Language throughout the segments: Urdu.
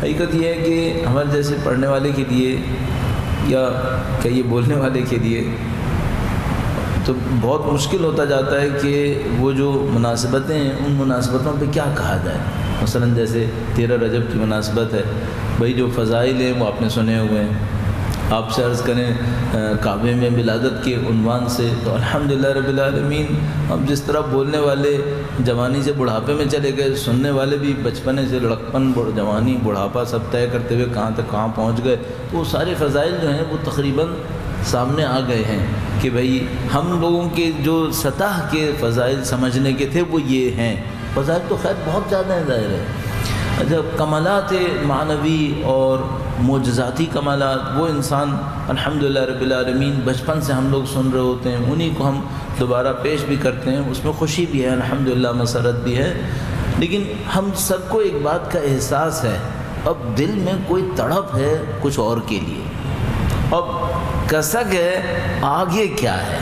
حقیقت یہ ہے کہ ہمارے جیسے پڑھنے والے کے لیے یا کہیے بولنے والے کے لیے تو بہت مشکل ہوتا جاتا ہے کہ وہ جو مناسبتیں ہیں ان مناسبتوں پہ کیا کہا جائے. مثلا جیسے 13 رجب کی مناسبت ہے، بھائی جو فضائل ہیں وہ آپ نے سنے ہوئے ہیں. آپ سے عرض کریں کعبے میں ولادت کے عنوان سے تو الحمدللہ رب العالمین اب جس طرح بولنے والے جوانی سے بڑھاپے میں چلے گئے، سننے والے بھی بچپنے سے لڑکپن جوانی بڑھاپا سب طے کرتے ہوئے کہاں پہنچ گئے. تو وہ سارے فضائل جو ہیں وہ تقریباً سامنے آ گئے ہیں کہ بھئی ہم لوگوں کے جو سطح کے فضائل سمجھنے کے تھے وہ یہ ہیں. فضائل تو خیر بہت زیادہ ہیں ظاہر ہے. جب کمالات معنوی اور معجزاتی کمالات وہ انسان الحمدللہ رب العالمین بچپن سے ہم لوگ سن رہے ہوتے ہیں، انہی کو ہم دوبارہ پیش بھی کرتے ہیں. اس میں خوشی بھی ہے الحمدللہ، مسرت بھی ہے. لیکن ہم سب کو ایک بات کا احساس ہے، اب دل میں کوئی تڑپ ہے کچھ اور کے لیے، اب کسک ہے آگے کیا ہے،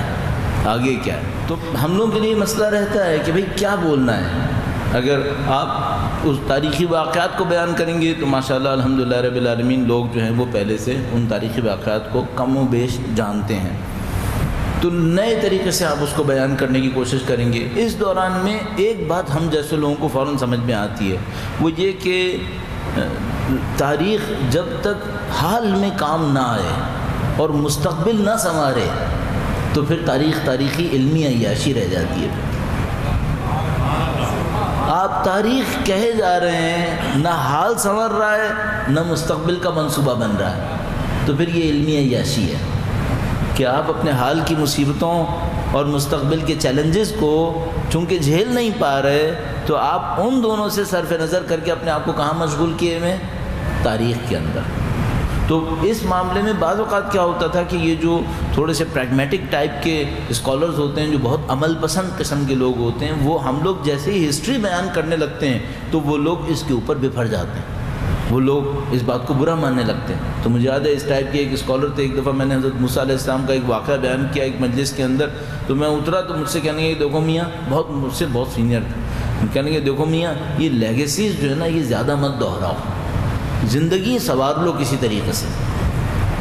آگے کیا ہے. تو ہم لوگوں کے لیے مسئلہ رہتا ہے کہ بھئی کیا بولنا ہے. اگر آپ اس تاریخی واقعات کو بیان کریں گے تو ماشاءاللہ الحمدللہ رب العالمین لوگ جو ہیں وہ پہلے سے ان تاریخی واقعات کو کم و بیش جانتے ہیں، تو نئے طریقے سے آپ اس کو بیان کرنے کی کوشش کریں گے. اس دوران میں ایک بات ہم جیسے لوگوں کو فوراً سمجھ میں آتی ہے، وہ یہ کہ تاریخ جب تک حال میں کام نہ آئے اور مستقبل نہ سنوارے تو پھر تاریخی علمی عیاشی رہ جاتی ہے. آپ تاریخ کہے جا رہے ہیں، نہ حال سنور رہا ہے نہ مستقبل کا منصوبہ بن رہا ہے، تو پھر یہ علمی عیاشی ہے کہ آپ اپنے حال کی مصیبتوں اور مستقبل کے چیلنجز کو چونکہ جھیل نہیں پا رہے تو آپ ان دونوں سے صرف نظر کر کے اپنے آپ کو کہاں مشغول کیے ہوئے؟ تاریخ کے اندر. تو اس معاملے میں بعض اوقات کیا ہوتا تھا کہ یہ جو تھوڑے سے پریگمیٹک ٹائپ کے اسکالرز ہوتے ہیں، جو بہت عمل پسند قسم کے لوگ ہوتے ہیں، وہ ہم لوگ جیسے ہی ہسٹری بیان کرنے لگتے ہیں تو وہ لوگ اس کے اوپر بفر جاتے ہیں، وہ لوگ اس بات کو برا ماننے لگتے ہیں. تو مجھے یاد ہے اس ٹائپ کے ایک اسکالر تھے، ایک دفعہ میں نے حضرت موسیٰ علیہ السلام کا ایک واقعہ بیان کیا ایک مجلس کے اندر، تو میں اترا تو مجھ سے کہنے لگے دیکھو میاں، مجھ سے بہت سینئر تھے، کہنے لگے دیکھو میاں یہ لیگیسیز جو ہے نا یہ زیادہ مت دہراؤ، زندگی سنوار لو کسی طریقے سے،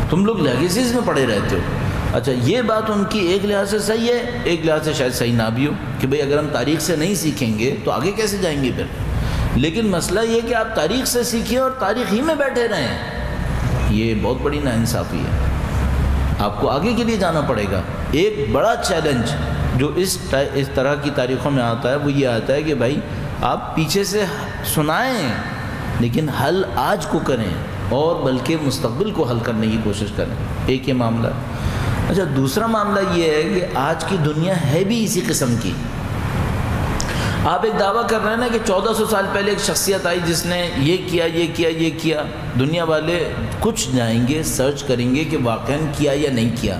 تم لوگ لیگیسیز میں پڑے رہتے ہو. اچھا یہ بات ان کی ایک لحاظ سے صحیح ہے، ایک لحاظ سے شاید صحیح نہ بھی ہو کہ بھئی اگر ہم تاریخ سے نہیں سیکھیں گے تو آگے کیسے جائیں گے پھر. لیکن مسئلہ یہ کہ آپ تاریخ سے سیکھیں اور تاریخ ہی میں بیٹھے رہیں، یہ بہت بڑی ناانصافی ہے. آپ کو آگے کے لیے جانا پڑے گا. ایک بڑا چیلنج جو اس طرح کی تاریخوں میں آتا ہے وہ یہ آتا ہے کہ بھائی آپ پیچھے سے سنائیں لیکن حل آج کو کریں اور بلکہ مستقبل کو حل کرنے کی کوشش کریں. ایک یہ معاملہ. اچھا دوسرا معاملہ یہ ہے کہ آج کی دنیا ہے بھی اسی قسم کی. آپ ایک دعویٰ کر رہے ہیں نا کہ 1400 سال پہلے ایک شخصیت آئی جس نے یہ کیا. دنیا والے کچھ جائیں گے سرچ کریں گے کہ واقعاً کیا یا نہیں کیا.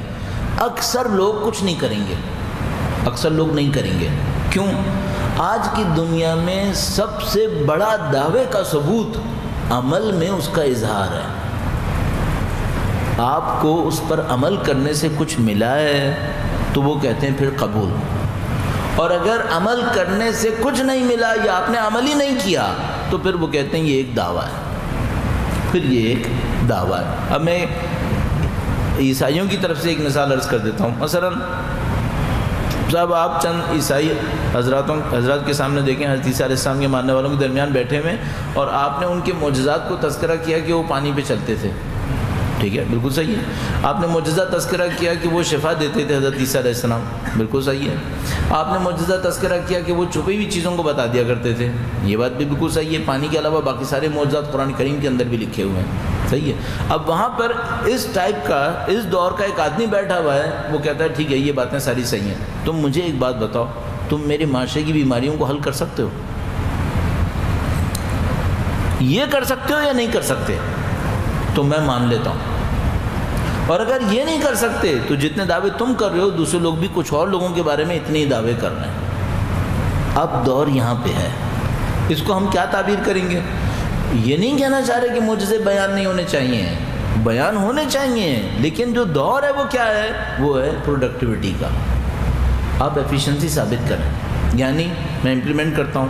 اکثر لوگ کچھ نہیں کریں گے، اکثر لوگ نہیں کریں گے. کیوں؟ آج کی دنیا میں سب سے بڑا دعوے کا ثبوت عمل میں اس کا اظہار ہے. آپ کو اس پر عمل کرنے سے کچھ ملا ہے تو وہ کہتے ہیں پھر قبول، اور اگر عمل کرنے سے کچھ نہیں ملا یا آپ نے عمل ہی نہیں کیا تو پھر وہ کہتے ہیں یہ ایک دعویٰ ہے، پھر یہ ایک دعویٰ ہے. اب میں عیسائیوں کی طرف سے ایک مثال عرض کر دیتا ہوں. مثلا صاحب آپ چند عیسائی حضرات کے سامنے دیکھیں، حضرت عیسیٰ علیہ السلام کے ماننے والوں کے درمیان بیٹھے ہوئے اور آپ نے ان کے معجزات کو تذکرہ کیا کہ وہ پانی پہ چلتے تھے. ٹھیک ہے، بالکل صحیح ہے. آپ نے معجزہ تذکرہ کیا کہ وہ شفا دیتے تھے حضرت عیسیٰ علیہ السلام، بالکل صحیح ہے. آپ نے معجزہ تذکرہ کیا کہ وہ چھپی ہوئی چیزوں کو بتا دیا کرتے تھے، یہ بات بھی بالکل صحیح ہے. پانی کے علاوہ باقی سارے معجزات قرآن کریم کے اندر بھی لکھے ہوئے ہیں، صحیح ہے. اب وہاں پر اس ٹائپ کا اس دور کا ایک آدمی بیٹھا ہوا ہے، وہ کہتا ہے ٹھیک ہے یہ باتیں ساری صحیح ہیں، تم مجھے ایک بات بتاؤ، تم میرے معاشرے کی بیماریوں کو حل کر سکتے ہو؟ یہ کر سکتے ہو یا نہیں کر سکتے؟ تو میں مان لیتا ہوں. اور اگر یہ نہیں کر سکتے تو جتنے دعوے تم کر رہے ہو دوسرے لوگ بھی کچھ اور لوگوں کے بارے میں اتنے ہی دعوے کر رہے ہیں. اب دور یہاں پہ ہے، اس کو ہم کیا تعبیر کریں گے؟ یہ نہیں کہنا چاہ رہے کہ معجزے بیان نہیں ہونے چاہیے، بیان ہونے چاہیے، لیکن جو دور ہے وہ کیا ہے؟ وہ ہے پروڈکٹیوٹی کا. آپ ایفیشنسی ثابت کریں، یعنی میں امپلیمنٹ کرتا ہوں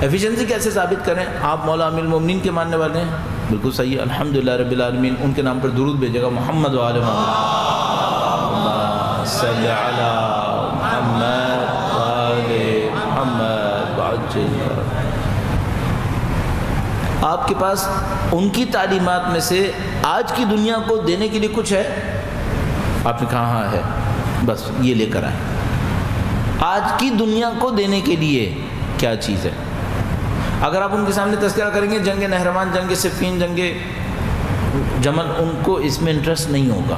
ایفیشنسی کیسے ثابت کریں؟ آپ مولا امیر المومنین کے ماننے والے ہیں، بالکل صحیح ہے، الحمدللہ رب العالمین، ان کے نام پر درود بھیجے گا، محمد وآل محمد صلی علی محمد وآل محمد وعجل۔ آپ کے پاس ان کی تعلیمات میں سے آج کی دنیا کو دینے کے لیے کچھ ہے؟ آپ نے کہا ہاں ہے، بس یہ لے کر آئیں۔ آج کی دنیا کو دینے کے لیے کیا چیز ہے؟ اگر آپ ان کے سامنے تذکرہ کریں گے جنگ نہروان، جنگ صفین، جنگ جمل، ان کو اس میں انٹرسٹ نہیں ہوگا۔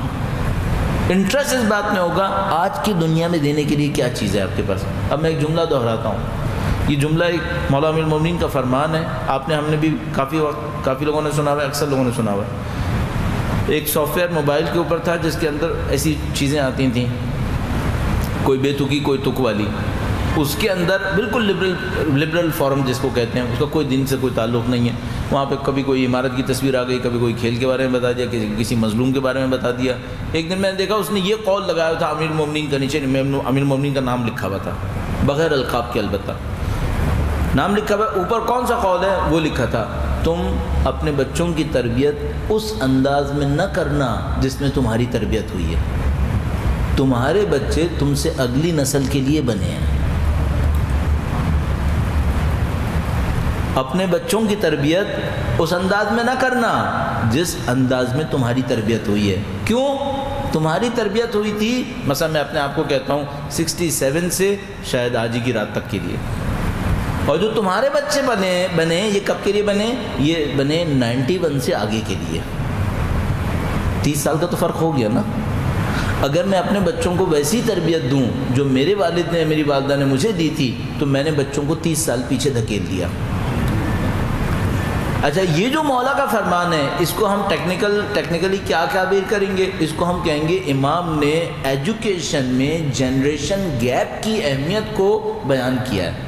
انٹرسٹ اس بات میں ہوگا آج کی دنیا میں دینے کے لیے کیا چیز ہے آپ کے پاس۔ اب میں ایک جملہ دہراتا ہوں، یہ جملہ ایک مولا امیر المومنین کا فرمان ہے، آپ نے، ہم نے بھی کافی لوگوں نے سنا ہوا ہے، اکثر لوگوں نے سنا ہوا ہے۔ ایک سافٹ ویئر موبائل کے اوپر تھا جس کے اندر ایسی چیزیں آتی تھیں، کوئی بے تکی کوئی تک والی، اس کے اندر بالکل لبرل فارم جس کو کہتے ہیں، اس کا کوئی دین سے کوئی تعلق نہیں ہے، وہاں پہ کبھی کوئی عمارت کی تصویر آ گئی، کبھی کوئی کھیل کے بارے میں بتا دیا، کسی مظلوم کے بارے میں بتا دیا۔ ایک دن میں نے دیکھا اس نے یہ قول لگایا تھا امیر المومنین کا، نیچے امیر المومنین کا نام لکھا ہوا تھا، بغیر القاب کے، البتہ نام لکھا ہوا، اوپر کون سا قول ہے وہ لکھا تھا، تم اپنے بچوں کی تربیت اس انداز میں نہ کرنا جس میں تمہاری تربیت ہوئی ہے، تمہارے بچے تم سے اگلی نسل کے لیے بنے ہیں۔ اپنے بچوں کی تربیت اس انداز میں نہ کرنا جس انداز میں تمہاری تربیت ہوئی ہے۔ کیوں؟ تمہاری تربیت ہوئی تھی، مثلا میں اپنے آپ کو کہتا ہوں 67 سے شاید آج ہی کی رات تک کے لیے، اور جو تمہارے بچے بنے یہ کب کے لیے بنے؟ یہ بنے 91 سے آگے کے لیے۔ 30 سال کا تو فرق ہو گیا نا۔ اگر میں اپنے بچوں کو ویسی تربیت دوں جو میرے والد نے، میری والدہ نے مجھے دی تھی، تو میں نے بچوں کو 30 سال پیچھے دھکیل دیا۔ اچھا، یہ جو مولا کا فرمان ہے، اس کو ہم ٹیکنیکلی کیا تعبیر کریں گے؟ اس کو ہم کہیں گے امام نے ایجوکیشن میں جنریشن گیپ کی اہمیت کو بیان کیا ہے۔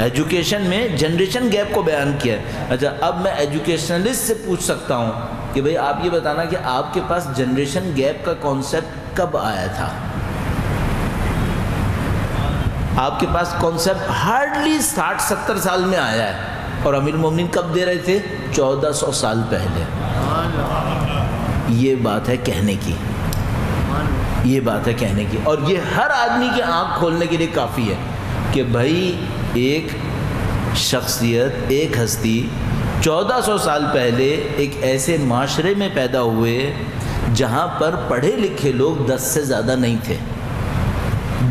ایجوکیشن میں جنریشن گیپ کو بیان کیا ہے۔ اچھا، اب میں ایجوکیشنلسٹ سے پوچھ سکتا ہوں کہ بھئی آپ یہ بتانا کہ آپ کے پاس جنریشن گیپ کا کانسیپٹ کب آیا تھا؟ آپ کے پاس کانسیپٹ ہارڈلی 60-70 سال میں آیا ہے، اور امیر المومنین کب دے رہے تھے؟ 1400 سال پہلے۔ یہ بات ہے کہنے کی، یہ بات ہے کہنے کی، اور یہ ہر آدمی کی آنکھ کھولنے کے لیے کافی ہے کہ بھائی ایک شخصیت، ایک ہستی 1400 سال پہلے ایک ایسے معاشرے میں پیدا ہوئے جہاں پر پڑھے لکھے لوگ 10 سے زیادہ نہیں تھے،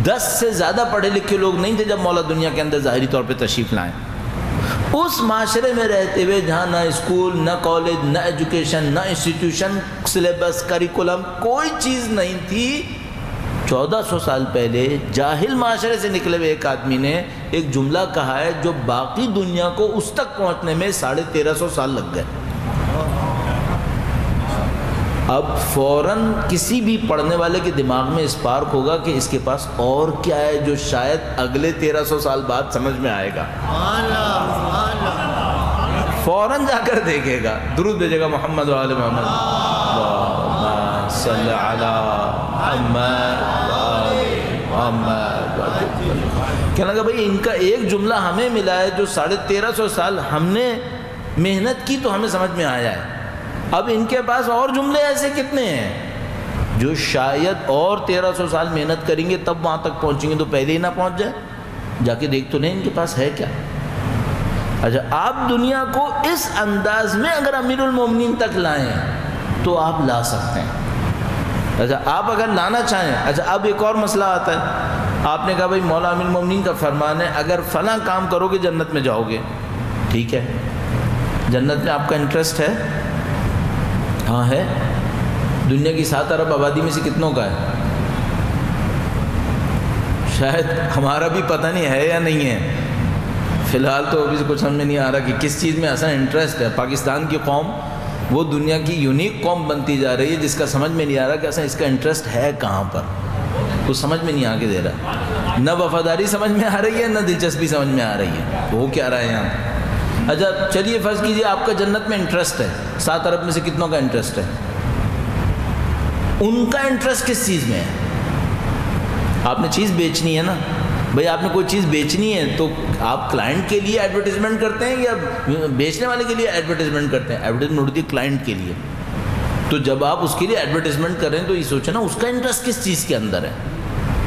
10 سے زیادہ پڑھے لکھے لوگ نہیں تھے جب مولا دنیا کے اندر ظاہری طور پہ تشریف لائیں۔ اس معاشرے میں رہتے ہوئے جہاں نہ اسکول، نہ کالج، نہ ایجوکیشن، نہ انسٹیٹیوشن، سلیبس، کریکولم، کوئی چیز نہیں تھی، 1400 سال پہلے جاہل معاشرے سے نکلے ہوئے ایک آدمی نے ایک جملہ کہا ہے جو باقی دنیا کو اس تک پہنچنے میں 1350 سال لگ گئے۔ اب فوراً کسی بھی پڑھنے والے کے دماغ میں اسپارک ہوگا کہ اس کے پاس اور کیا ہے جو شاید اگلے 1300 سال بعد سمجھ میں آئے گا، فوراً جا کر دیکھے گا، درود بھیجے گا محمد وآل محمد، اللہم صلی علی محمد۔ کہنے لگا بھئی ان کا ایک جملہ ہمیں ملا ہے جو 1350 سال ہم نے محنت کی تو ہمیں سمجھ میں آیا ہے، اب ان کے پاس اور جملے ایسے کتنے ہیں جو شاید اور 1300 سال محنت کریں گے تب وہاں تک پہنچیں گے، تو پہلے ہی نہ پہنچ جائے، جا کے دیکھ تو نہیں ان کے پاس ہے کیا۔ اچھا، آپ دنیا کو اس انداز میں اگر امیر المومنین تک لائیں تو آپ لا سکتے ہیں۔ اچھا، آپ اگر لانا چاہیں، اچھا اب ایک اور مسئلہ آتا ہے، آپ نے کہا بھائی مولا امیر المومنین کا فرمان ہے اگر فلاں کام کرو گے جنت میں جاؤ گے، ٹھیک ہے، جنت میں آپ کا انٹرسٹ ہے؟ ہاں ہے۔ دنیا کی 7 ارب آبادی میں سے کتنوں کا ہے؟ شاید ہمارا بھی پتہ نہیں ہے یا نہیں ہے، فی الحال تو ابھی کچھ سمجھ میں نہیں آ رہا کہ کس چیز میں ایسا انٹرسٹ ہے۔ پاکستان کی قوم وہ دنیا کی یونیک قوم بنتی جا رہی ہے جس کا سمجھ میں نہیں آ رہا کہ ایسا اس کا انٹرسٹ ہے کہاں پر، وہ سمجھ میں نہیں آ کے دے رہا، نہ وفاداری سمجھ میں آ رہی ہے نہ دلچسپی سمجھ میں آ رہی ہے، وہ کیا رہا ہے یہاں۔ اچھا چلیے فرض کیجئے آپ کا جنت میں انٹرسٹ ہے، 7 ارب میں سے کتنوں کا انٹرسٹ ہے؟ ان کا انٹرسٹ کس چیز میں ہے؟ آپ نے چیز بیچنی ہے نا، بھئی آپ نے کوئی چیز بیچنی ہے تو آپ کلائنٹ کے لیے ایڈورٹیزمنٹ کرتے ہیں یا بیچنے والے کے لیے ایڈورٹیزمنٹ کرتے ہیں؟ ایڈورٹیزمنٹ ہوتی ہے کلائنٹ کے لیے. تو جب آپ اس کے لیے ایڈورٹیزمنٹ کریں تو یہ سوچیں نا اس کا انٹرسٹ کس چیز کے اندر ہے.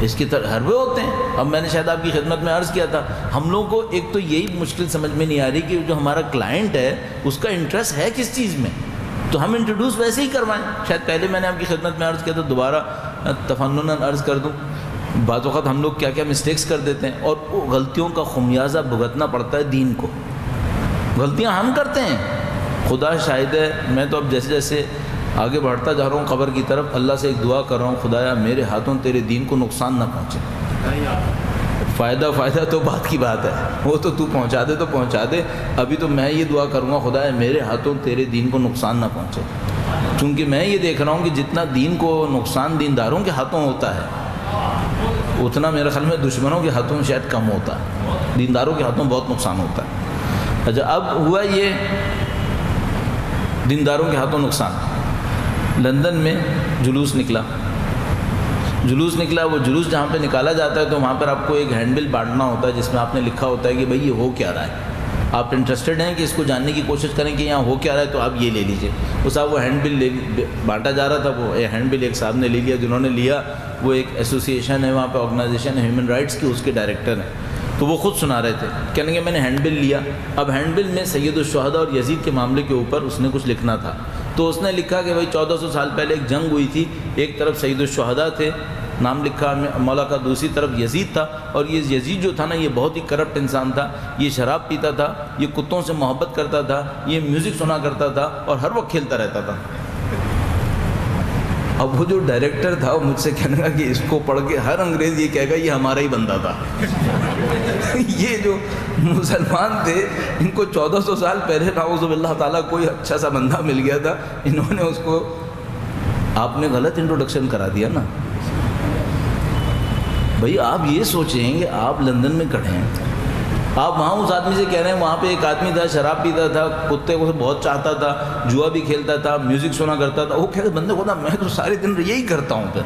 اس کی طرح حربے ہوتے ہیں. اب میں نے شاید آپ کی خدمت میں عرض کیا تھا, ہم لوگوں کو ایک تو یہی مشکل سمجھ میں نہیں آ رہی کہ جو ہمارا کلائنٹ ہے اس کا انٹرسٹ ہے کس چیز میں, تو ہم انٹروڈیوس ویسے ہی کروائیں. شاید پہلے میں نے آپ کی خدمت میں عرض کیا تھا, دوبارہ تفنناً عرض کر دوں, بعض اوقات ہم لوگ کیا کیا مسٹیکس کر دیتے ہیں اور وہ غلطیوں کا خمیازہ بھگتنا پڑتا ہے دین کو. غلطیاں ہم کرتے ہیں, خدا شاہد ہے. میں تو اب جیسے جیسے آگے بڑھتا جا رہا ہوں قبر کی طرف, اللہ سے ایک دعا کر رہا ہوں, خدایا میرے ہاتھوں تیرے دین کو نقصان نہ پہنچے. فائدہ تو بات کی بات ہے, وہ تو پہنچا دے تو پہنچا دے. ابھی تو میں یہ دعا کروں گا, خدایا میرے ہاتھوں تیرے دین کو نقصان نہ پہنچے. چونکہ میں یہ دیکھ رہا ہوں کہ جتنا دین کو نقصان دینداروں کے ہاتھوں ہوتا ہے اتنا میرے خیال میں دشمنوں کے ہاتھوں شاید کم ہوتا ہے. دینداروں کے ہاتھوں بہت نقصان ہوتا ہے. اچھا, اب ہوا یہ دینداروں کے ہاتھوں نقصان. لندن میں جلوس نکلا, وہ جلوس جہاں پہ نکالا جاتا ہے تو وہاں پر آپ کو ایک ہینڈ بل بانٹنا ہوتا ہے جس میں آپ نے لکھا ہوتا ہے کہ بھئی یہ ہو کیا رہا ہے. آپ انٹرسٹڈ ہیں کہ اس کو جاننے کی کوشش کریں کہ یہاں ہو کیا رہا ہے, تو آپ یہ لے لیجئے. وہ صاحب وہ ہینڈ بل بانٹا جا رہا تھا, وہ ہینڈ بل ایک صاحب نے لے لیا. جنہوں نے لیا وہ ایک ایسوسیشن ہے وہاں پہ, آرگنائزیشن ہے ہیومن رائٹس کی, اس کے ڈائریکٹر ہیں. تو وہ خود سنا رہے تھے, کہنے کہ میں نے ہینڈ بل لیا. اب ہینڈ بل میں سید الشہداء اور یزید کے معاملے کے اوپر اس نے کچھ لکھنا تھا. تو اس نے لکھا کہ بھائی 1400 سال پہلے ایک جنگ ہوئی تھی, ایک طرف سید الشہداء تھے, نام لکھا مولا کا, دوسری طرف یزید تھا. اور یہ یزید جو تھا نا, یہ بہت ہی کرپٹ انسان تھا. یہ شراب پیتا تھا, یہ کتوں سے محبت کرتا تھا, یہ میوزک سنا کرتا تھا اور ہر وقت کھیلتا رہتا تھا. اب وہ جو ڈائریکٹر تھا وہ مجھ سے کہنے لگا کہ اس کو پڑھ کے ہر انگریز یہ کہے گا یہ ہمارا ہی بندہ تھا. یہ جو مسلمان تھے ان کو 1400 سال پہلے نعوذ باللہ تعالیٰ کوئی اچھا سا بندہ مل گیا تھا, انہوں نے اس کو, آپ نے غلط انٹروڈکشن کرا دیا نا. بھئی آپ یہ سوچیں کہ آپ لندن میں کھڑے ہیں, آپ وہاں اس آدمی سے کہہ رہے ہیں وہاں پہ ایک آدمی تھا شراب پیتا تھا, کتے کو بہت چاہتا تھا, جوا بھی کھیلتا تھا, میوزک سنا کرتا تھا. وہ کہتے بندے خدا میں تو سارے دن یہی کرتا ہوں. پھر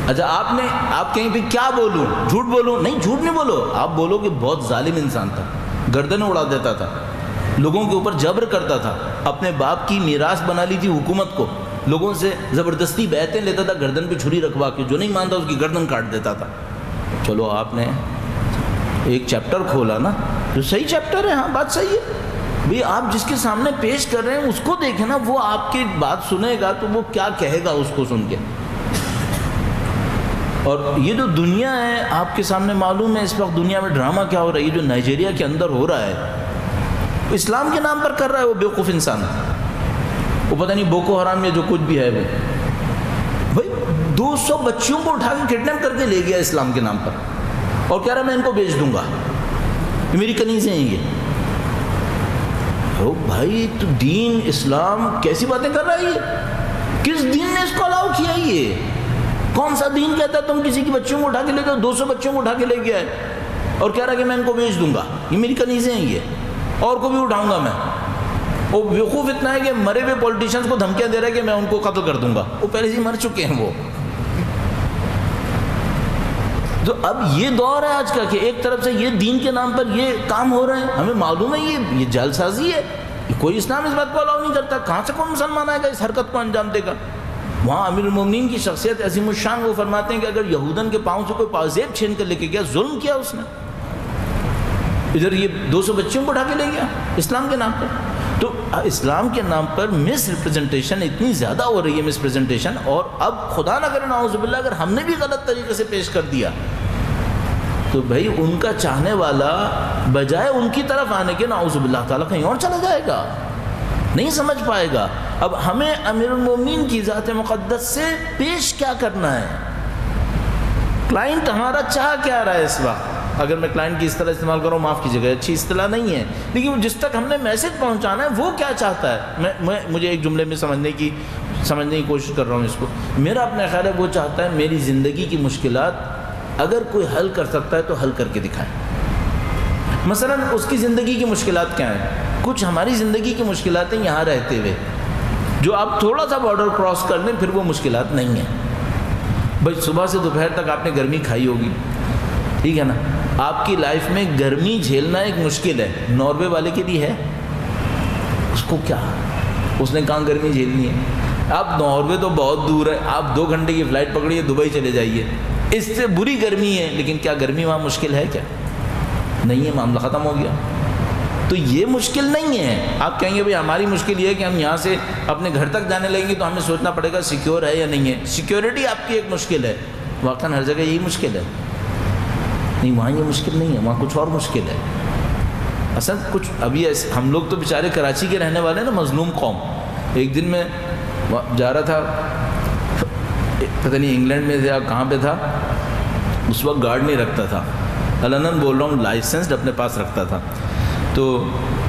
اچھا آپ کہیں پہ کیا بولوں, جھوٹ بولوں؟ نہیں, جھوٹ نہیں بولو. آپ بولو کہ بہت ظالم انسان تھا, گردنیں اڑا دیتا تھا, لوگوں کے اوپر جبر کرتا تھا, اپنے باپ کی میراث بنا لی تھی حکومت کو, لوگوں سے زبردستی بیعتیں لیتا تھا, گردن پہ چھری رکھوا کے, جو نہیں مانتا اس کی گردن کاٹ دیتا تھا. چلو آپ نے ایک چیپٹر کھولا نا, جو صحیح چیپٹر ہے, ہاں بات صحیح ہے. بھئی آپ جس کے سامنے پیش کر رہے ہیں اس کو دیکھیں نا, وہ آپ کی بات سنے گا تو وہ کیا کہے گا اس کو سن کے. اور یہ جو دنیا ہے آپ کے سامنے معلوم ہے اس وقت دنیا میں ڈرامہ کیا ہو رہا ہے. یہ جو نائجیریا کے اندر ہو رہا ہے اسلام کے نام پر کر رہا ہے وہ بیوقوف انسان, وہ پتہ نہیں بوکو حرام یا جو کچھ بھی ہے وہ. بھائی 200 بچیوں کو اٹھا کے کڈنیپ کر کے لے گیا اسلام کے نام پر, اور کہہ رہا میں ان کو بیچ دوں گا, یہ میری کنیزیں ہیں. یہ بھائی تو دین اسلام کیسی باتیں کر رہا ہے یہ؟ کس دین نے اس کو الاؤ کیا ہے؟ یہ کون سا دین کہتا ہے تم کسی کی بچیوں کو اٹھا کے لے گئے, 200 بچیوں کو اٹھا کے لے گیا ہے اور کہہ رہا کہ میں ان کو بیچ دوں گا, یہ میری کنیزیں ہیں, یہ اور کو بھی اٹھاؤں گا میں. وہ بیوقوف اتنا ہے کہ مرے ہوئے پولیٹیشنز کو دھمکیاں دے رہا ہے کہ میں ان کو قتل کر دوں گا, وہ پہلے سے مر چکے ہیں وہ. تو اب یہ دور ہے آج کا کہ ایک طرف سے یہ دین کے نام پر یہ کام ہو رہے ہیں, ہمیں معلوم ہے یہ جعل سازی ہے, کوئی اسلام اس بات کو الاؤ نہیں کرتا. کہاں سے کوئی مسلمان آئے گا اس حرکت کو انجام دے گا؟ وہاں امیر المومنین کی شخصیت عظیم الشان, وہ فرماتے ہیں کہ اگر یہودن کے پاؤں سے کوئی پازیب چھین کر لے کے گیا, ظلم کیا اس نے. ادھر یہ 200 بچیوں کو اٹھا کے لے گیا اسلام کے نام پر. تو اسلام کے نام پر مس ریپرزنٹیشن اتنی زیادہ ہو رہی ہے, مس پریزنٹیشن. اور اب خدا نہ کرے نعوذ باللہ اگر ہم نے بھی غلط طریقے سے پیش کر دیا تو بھائی ان کا چاہنے والا بجائے ان کی طرف آنے کے نعوذ باللہ تعالیٰ کہیں اور چلا جائے گا, نہیں سمجھ پائے گا. اب ہمیں امیر المومنین کی ذات مقدس سے پیش کیا کرنا ہے؟ کلائنٹ ہمارا چاہ کیا رہا ہے اس وقت؟ اگر میں کلائنٹ کی اس طرح استعمال کروں معاف کیجیے گا, اچھی اصطلاح نہیں ہے, لیکن جس تک ہم نے میسج پہنچانا ہے وہ کیا چاہتا ہے. مجھے ایک جملے میں سمجھنے کی کوشش کر رہا ہوں اس کو. میرا اپنا خیال ہے وہ چاہتا ہے میری زندگی کی مشکلات اگر کوئی حل کر سکتا ہے تو حل کر کے دکھائے. مثلا اس کی زندگی کی مشکلات کیا ہیں؟ کچھ ہماری زندگی کی مشکلات ہیں یہاں رہتے ہوئے, جو آپ تھوڑا سا بارڈر کراس کر لیں پھر وہ مشکلات نہیں ہیں. بھائی صبح سے دوپہر تک آپ نے گرمی کھائی ہوگی, ٹھیک ہے نا. آپ کی لائف میں گرمی جھیلنا ایک مشکل ہے, ناروے والے کے لیے ہے, اس کو کیا, اس نے کہاں گرمی جھیلنی ہے. آپ ناروے تو بہت دور ہے, آپ 2 گھنٹے کی فلائٹ پکڑیے دبئی چلے جائیے, اس سے بری گرمی ہے, لیکن کیا گرمی وہاں مشکل ہے کیا؟ نہیں ہے, معاملہ ختم ہو گیا. تو یہ مشکل نہیں ہے. آپ کہیں گے بھئی ہماری مشکل یہ ہے کہ ہم یہاں سے اپنے گھر تک جانے لگیں گے تو ہمیں سوچنا پڑے گا سیکیور ہے یا نہیں ہے. سیکیورٹی آپ کی ایک مشکل ہے, واقعاً ہر جگہ یہی مشکل ہے. نہیں, وہاں یہ مشکل نہیں ہے, وہاں کچھ اور مشکل ہے. اصل کچھ ابھی ایسے ہم لوگ تو بیچارے کراچی کے رہنے والے ہیں نا, مظلوم قوم. ایک دن میں جا رہا تھا, پتہ نہیں انگلینڈ میں تھا کہاں پہ تھا, اس وقت گارڈ نہیں رکھتا تھا, علناً بول رہا ہوں, لائسنسڈ اپنے پاس رکھتا تھا. تو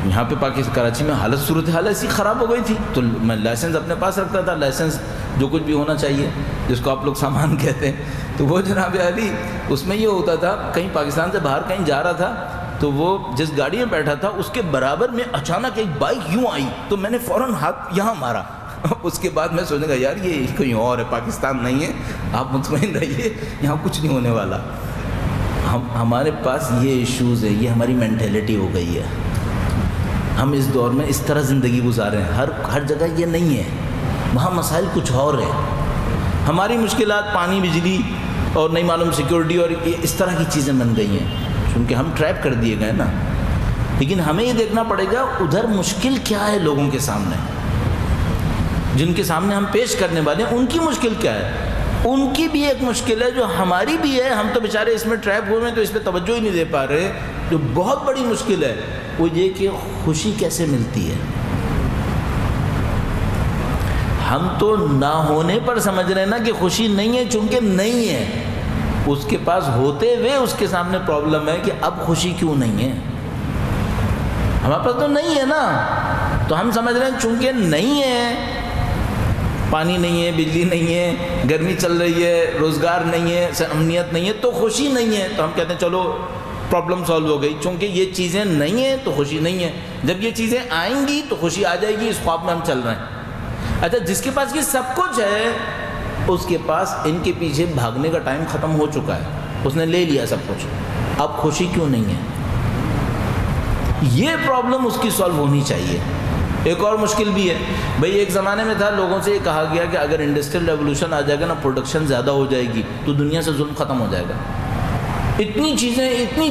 یہاں پہ پاکستان کراچی میں صورتحال ایسی خراب ہو گئی تھی, تو میں لائسنس اپنے پاس رکھتا تھا, لائسنس جو کچھ بھی ہونا چاہیے جس کو آپ لوگ سامان کہتے ہیں. تو وہ جناب علی اس میں یہ ہوتا تھا, کہیں پاکستان سے باہر کہیں جا رہا تھا, تو وہ جس گاڑی میں بیٹھا تھا اس کے برابر میں اچانک ایک بائک یوں آئی, تو میں نے فوراً ہاتھ یہاں مارا. اس کے بعد میں سوچنے کا یار یہ کہیں اور ہے, پاکستان نہیں ہے, آپ مطمئن رہیے یہاں کچھ نہیں ہونے والا. ہمارے پاس یہ ایشوز ہے, یہ ہماری مینٹیلٹی ہو گئی ہے. ہم اس دور میں اس طرح زندگی گزارے ہیں, ہر جگہ یہ نہیں ہے, وہاں مسائل کچھ اور ہیں. ہماری مشکلات پانی, بجلی اور نہیں معلوم سیکیورٹی اور اس طرح کی چیزیں بن گئی ہیں, کیونکہ ہم ٹریپ کر دیے گئے نا. لیکن ہمیں یہ دیکھنا پڑے گا ادھر مشکل کیا ہے لوگوں کے سامنے, جن کے سامنے ہم پیش کرنے والے ہیں ان کی مشکل کیا ہے. ان کی بھی ایک مشکل ہے جو ہماری بھی ہے, ہم تو بیچارے اس میں ٹریپ ہوئے ہیں تو اس پہ توجہ ہی نہیں دے پا رہے. جو بہت بڑی مشکل ہے وہ یہ کہ خوشی کیسے ملتی ہے. ہم تو نہ ہونے پر سمجھ رہے ہیں نا کہ خوشی نہیں ہے, چونکہ نہیں ہے. اس کے پاس ہوتے ہوئے اس کے سامنے پرابلم ہے کہ اب خوشی کیوں نہیں ہے. ہمارے پاس تو نہیں ہے نا, تو ہم سمجھ رہے ہیں چونکہ نہیں ہے, پانی نہیں ہے, بجلی نہیں ہے, گرمی چل رہی ہے, روزگار نہیں ہے, امنیت نہیں ہے, تو خوشی نہیں ہے. تو ہم کہتے ہیں چلو پرابلم سالو ہو گئی, چونکہ یہ چیزیں نہیں ہیں تو خوشی نہیں ہے. جب یہ چیزیں آئیں گی تو خوشی آ جائے گی, اس خواب میں ہم چل رہے ہیں. اچھا, جس کے پاس یہ سب کچھ ہے اس کے پاس ان کے پیچھے بھاگنے کا ٹائم ختم ہو چکا ہے, اس نے لے لیا سب کچھ, اب خوشی کیوں نہیں ہے. یہ پرابلم اس کی سالو ہونی چاہیے. ایک اور مشکل بھی ہے بھئی, ایک زمانے میں تھا لوگوں سے یہ کہا گیا کہ اگر انڈسٹریل ریولوشن آ جائے گا نا, پروڈکشن زیادہ ہو جائے گی تو دنیا سے ظلم ختم ہو جائے گا. اتنی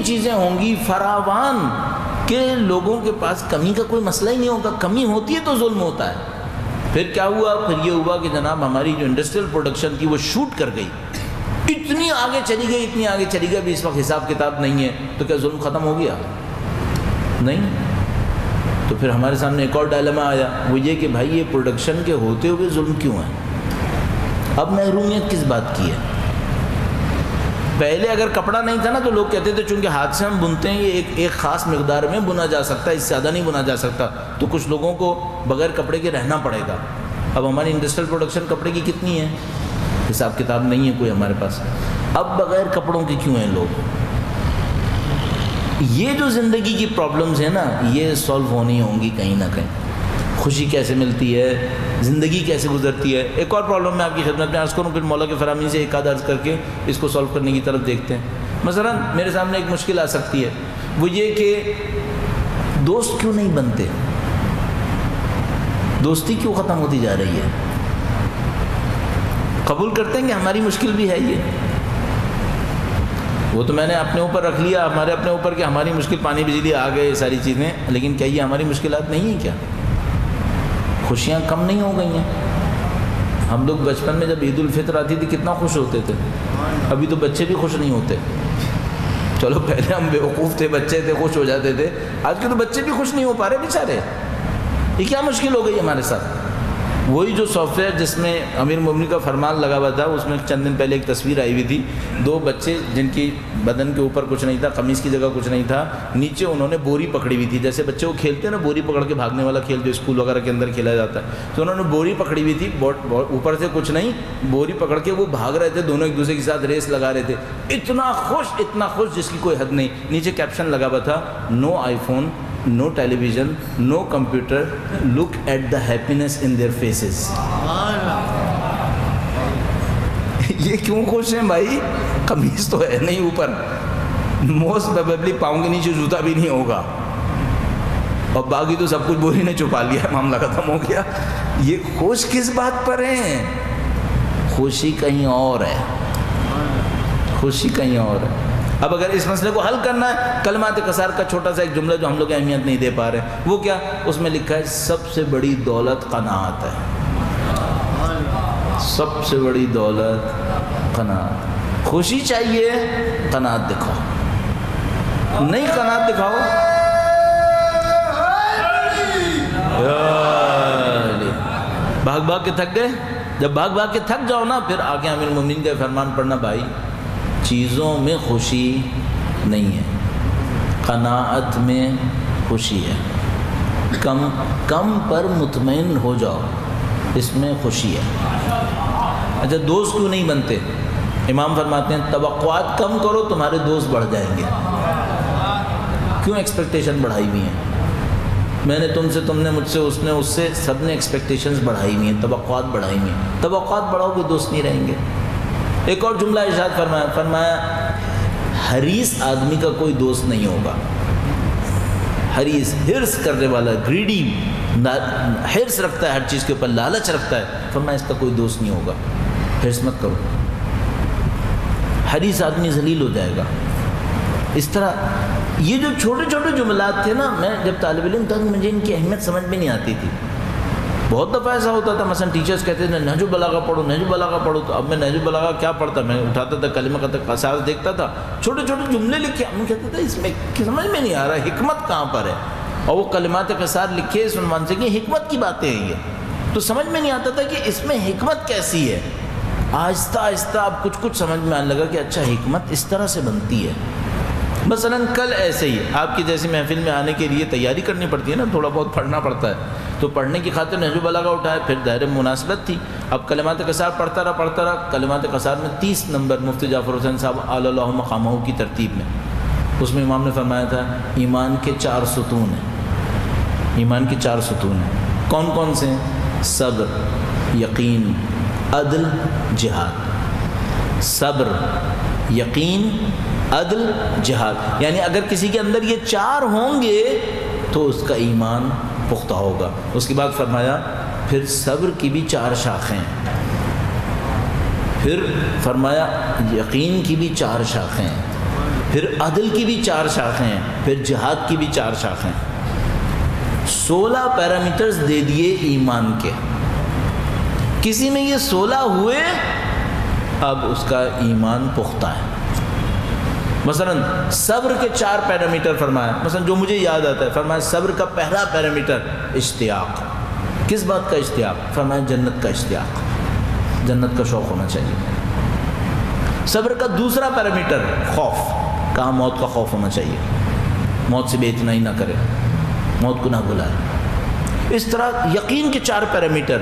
چیزیں ہوں گی فراوان کہ لوگوں کے پاس کمی کا کوئی مسئلہ ہی نہیں ہوگا. کمی ہوتی ہے تو ظلم ہوتا ہے. پھر کیا ہوا, پھر یہ ہوا کہ جناب ہماری جو انڈسٹریل پروڈکشن تھی وہ شوٹ کر گئی, اتنی آگے چلی گئی, ابھی اس وقت حساب کتاب نہیں ہے. تو کیا ظلم ختم ہو گیا؟ نہیں. تو پھر ہمارے سامنے ایک اور ڈائلما آیا, وہ یہ کہ بھائی یہ پروڈکشن کے ہوتے ہوئے ظلم کیوں ہے. اب محرومیت کس بات کی ہے؟ پہلے اگر کپڑا نہیں تھا نا تو لوگ کہتے تھے چونکہ ہاتھ سے ہم بنتے ہیں یہ ایک خاص مقدار میں بنا جا سکتا ہے, اس سے زیادہ نہیں بنا جا سکتا, تو کچھ لوگوں کو بغیر کپڑے کے رہنا پڑے گا. اب ہماری انڈسٹریل پروڈکشن کپڑے کی کتنی ہے, حساب کتاب نہیں ہے کوئی ہمارے پاس. اب بغیر کپڑوں کے کیوں ہیں لوگ. یہ جو زندگی کی پرابلمز ہیں نا, یہ سالو ہونی ہوں گی کہیں نہ کہیں. خوشی کیسے ملتی ہے, زندگی کیسے گزرتی ہے. ایک اور پرابلم میں آپ کی خدمت میں عرض کروں, پھر مولا کے فراہمی سے ایک آدھ عرض کر کے اس کو سالو کرنے کی طرف دیکھتے ہیں. مثلا میرے سامنے ایک مشکل آ سکتی ہے, وہ یہ کہ دوست کیوں نہیں بنتے, دوستی کیوں ختم ہوتی جا رہی ہے. قبول کرتے ہیں کہ ہماری مشکل بھی ہے یہ, وہ تو میں نے اپنے اوپر رکھ لیا, ہمارے اپنے اوپر کہ ہماری مشکل پانی بجلی آ گئے ساری چیزیں, لیکن کیا یہ ہماری مشکلات نہیں ہیں کیا؟ خوشیاں کم نہیں ہو گئی ہیں. ہم لوگ بچپن میں جب عید الفطر آتی تھی کتنا خوش ہوتے تھے, ابھی تو بچے بھی خوش نہیں ہوتے. چلو پہلے ہم بیوقوف تھے, بچے تھے, خوش ہو جاتے تھے, آج کے تو بچے بھی خوش نہیں ہو پا رہے بیچارے. یہ کیا مشکل ہو گئی ہمارے ساتھ. وہی جو سافٹ ویئر جس میں امیر المومنین کا فرمان لگا ہوا تھا, اس میں چند دن پہلے ایک تصویر آئی ہوئی تھی, 2 بچے جن کی بدن کے اوپر کچھ نہیں تھا, قمیص کی جگہ کچھ نہیں تھا, نیچے انہوں نے بوری پکڑی ہوئی تھی. جیسے بچے وہ کھیلتے ہیں نا بوری پکڑ کے بھاگنے والا کھیل جو اسکول وغیرہ کے اندر کھیلا جاتا ہے, تو انہوں نے بوری پکڑی ہوئی تھی, اوپر سے کچھ نہیں, بوری پکڑ کے وہ بھاگ رہے تھے, دونوں ایک دوسرے کے ساتھ ریس لگا رہے تھے. اتنا خوش جس کی کوئی حد نہیں. نیچے کیپشن لگا ہوا تھا, نو آئی phone, no television, no computer, look at the happiness in their faces. یہ کیوں خوش ہیں بھائی, قمیص تو ہے نہیں اوپر, موسٹ پروبیبلی پاؤں کے نیچے جوتا بھی نہیں ہوگا، اور باقی تو سب کچھ بوری نے چھپا لیا، معاملہ ختم ہو گیا۔ یہ خوش کس بات پر ہیں؟ خوشی کہیں اور ہے، خوشی کہیں اور ہے۔ اب اگر اس مسئلے کو حل کرنا ہے، کلمات قصار کا چھوٹا سا ایک جملہ جو ہم لوگ اہمیت نہیں دے پا رہے، وہ کیا؟ اس میں لکھا ہے سب سے بڑی دولت قناعت ہے، سب سے بڑی دولت قناعت۔ خوشی چاہیے، قناعت دکھاؤ، نہیں قناعت دکھاؤ، بھاگ بھاگ کے تھک گئے۔ جب بھاگ بھاگ کے تھک جاؤ نا، پھر آگے امیر المومنین کا فرمان پڑھنا، بھائی چیزوں میں خوشی نہیں ہے، قناعت میں خوشی ہے۔ کم کم پر مطمئن ہو جاؤ، اس میں خوشی ہے۔ اچھا دوست کیوں نہیں بنتے؟ امام فرماتے ہیں توقعات کم کرو، تمہارے دوست بڑھ جائیں گے۔ کیوں ایکسپیکٹیشن بڑھائی ہوئی ہیں؟ میں نے تم سے، تم نے مجھ سے، اس نے اس سے، سب نے ایکسپیکٹیشنز بڑھائی ہوئی ہیں، توقعات بڑھائی ہوئی ہیں۔ توقعات بڑھاؤ گے دوست نہیں رہیں گے۔ ایک اور جملہ ارشاد فرمایا حریص آدمی کا کوئی دوست نہیں ہوگا۔ حریص، حرص کرنے والا، گریڈی، حرص رکھتا ہے ہر چیز کے اوپر، لالچ رکھتا ہے، فرمایا اس کا کوئی دوست نہیں ہوگا۔ حرص مت کرو، حریص آدمی ذلیل ہو جائے گا۔ اس طرح یہ جو چھوٹے چھوٹے جملات تھے نا، میں جب طالب علم تھا مجھے ان کی اہمیت سمجھ میں نہیں آتی تھی۔ بہت دفعہ ایسا ہوتا تھا، مثلا ٹیچرز کہتے تھے نہج البلاغہ پڑھو، نہج البلاغہ پڑھو، تو اب میں نہج البلاغہ کیا پڑھتا، میں اٹھاتا تھا کلمہ قصار دیکھتا تھا، چھوٹے چھوٹے جملے لکھے، ہم کہتے تھے اس میں سمجھ میں نہیں آ رہا حکمت کہاں پر ہے، اور وہ کلمات قصار لکھے اس عنوان سے کہ حکمت کی باتیں ہیں یہ، تو سمجھ میں نہیں آتا تھا کہ اس میں حکمت کیسی ہے۔ آہستہ آہستہ اب کچھ کچھ سمجھ میں آنے لگا کہ اچھا حکمت اس طرح سے بنتی ہے۔ مثلا کل ایسے ہی آپ کی جیسی محفل میں آنے کے لیے تیاری کرنی پڑتی ہے نا، تھوڑا بہت پڑھنا پڑتا ہے، تو پڑھنے کی خاطر نہج البلاغہ اٹھایا، پھر دائرے مناسبت تھی، اب کلمات قصار پڑھتا رہا۔ کلمات قصار میں 30 نمبر مفتی جعفر حسین صاحب اعلی اللہ مقامہ کی ترتیب میں، اس میں امام نے فرمایا تھا ایمان کے 4 ستون ہیں، ایمان کے 4 ستون ہیں۔ کون کون سے ہیں؟ صبر، یقین، عدل، جہاد۔ صبر، یقین، عدل، جہاد، یعنی اگر کسی کے اندر یہ 4 ہوں گے تو اس کا ایمان پختہ ہوگا۔ اس کے بعد فرمایا پھر صبر کی بھی 4 شاخیں، پھر فرمایا یقین کی بھی 4 شاخیں، پھر عدل کی بھی 4 شاخیں، پھر جہاد کی بھی 4 شاخیں۔ 16 پیرامیٹرز دے دیے ایمان کے، کسی میں یہ 16 ہوئے اب اس کا ایمان پختہ ہے۔ مثلا صبر کے 4 پیرامیٹر فرمایا، مثلا جو مجھے یاد آتا ہے، فرمایا صبر کا پہلا پیرامیٹر اشتیاق۔ کس بات کا اشتیاق؟ فرمایا جنت کا اشتیاق، جنت کا شوق ہونا چاہیے۔ صبر کا دوسرا پیرامیٹر خوف، کہاں موت کا خوف ہونا چاہیے، موت سے بے اطمینانی نہ کرے، موت کو نہ بلائے۔ اس طرح یقین کے 4 پیرامیٹر،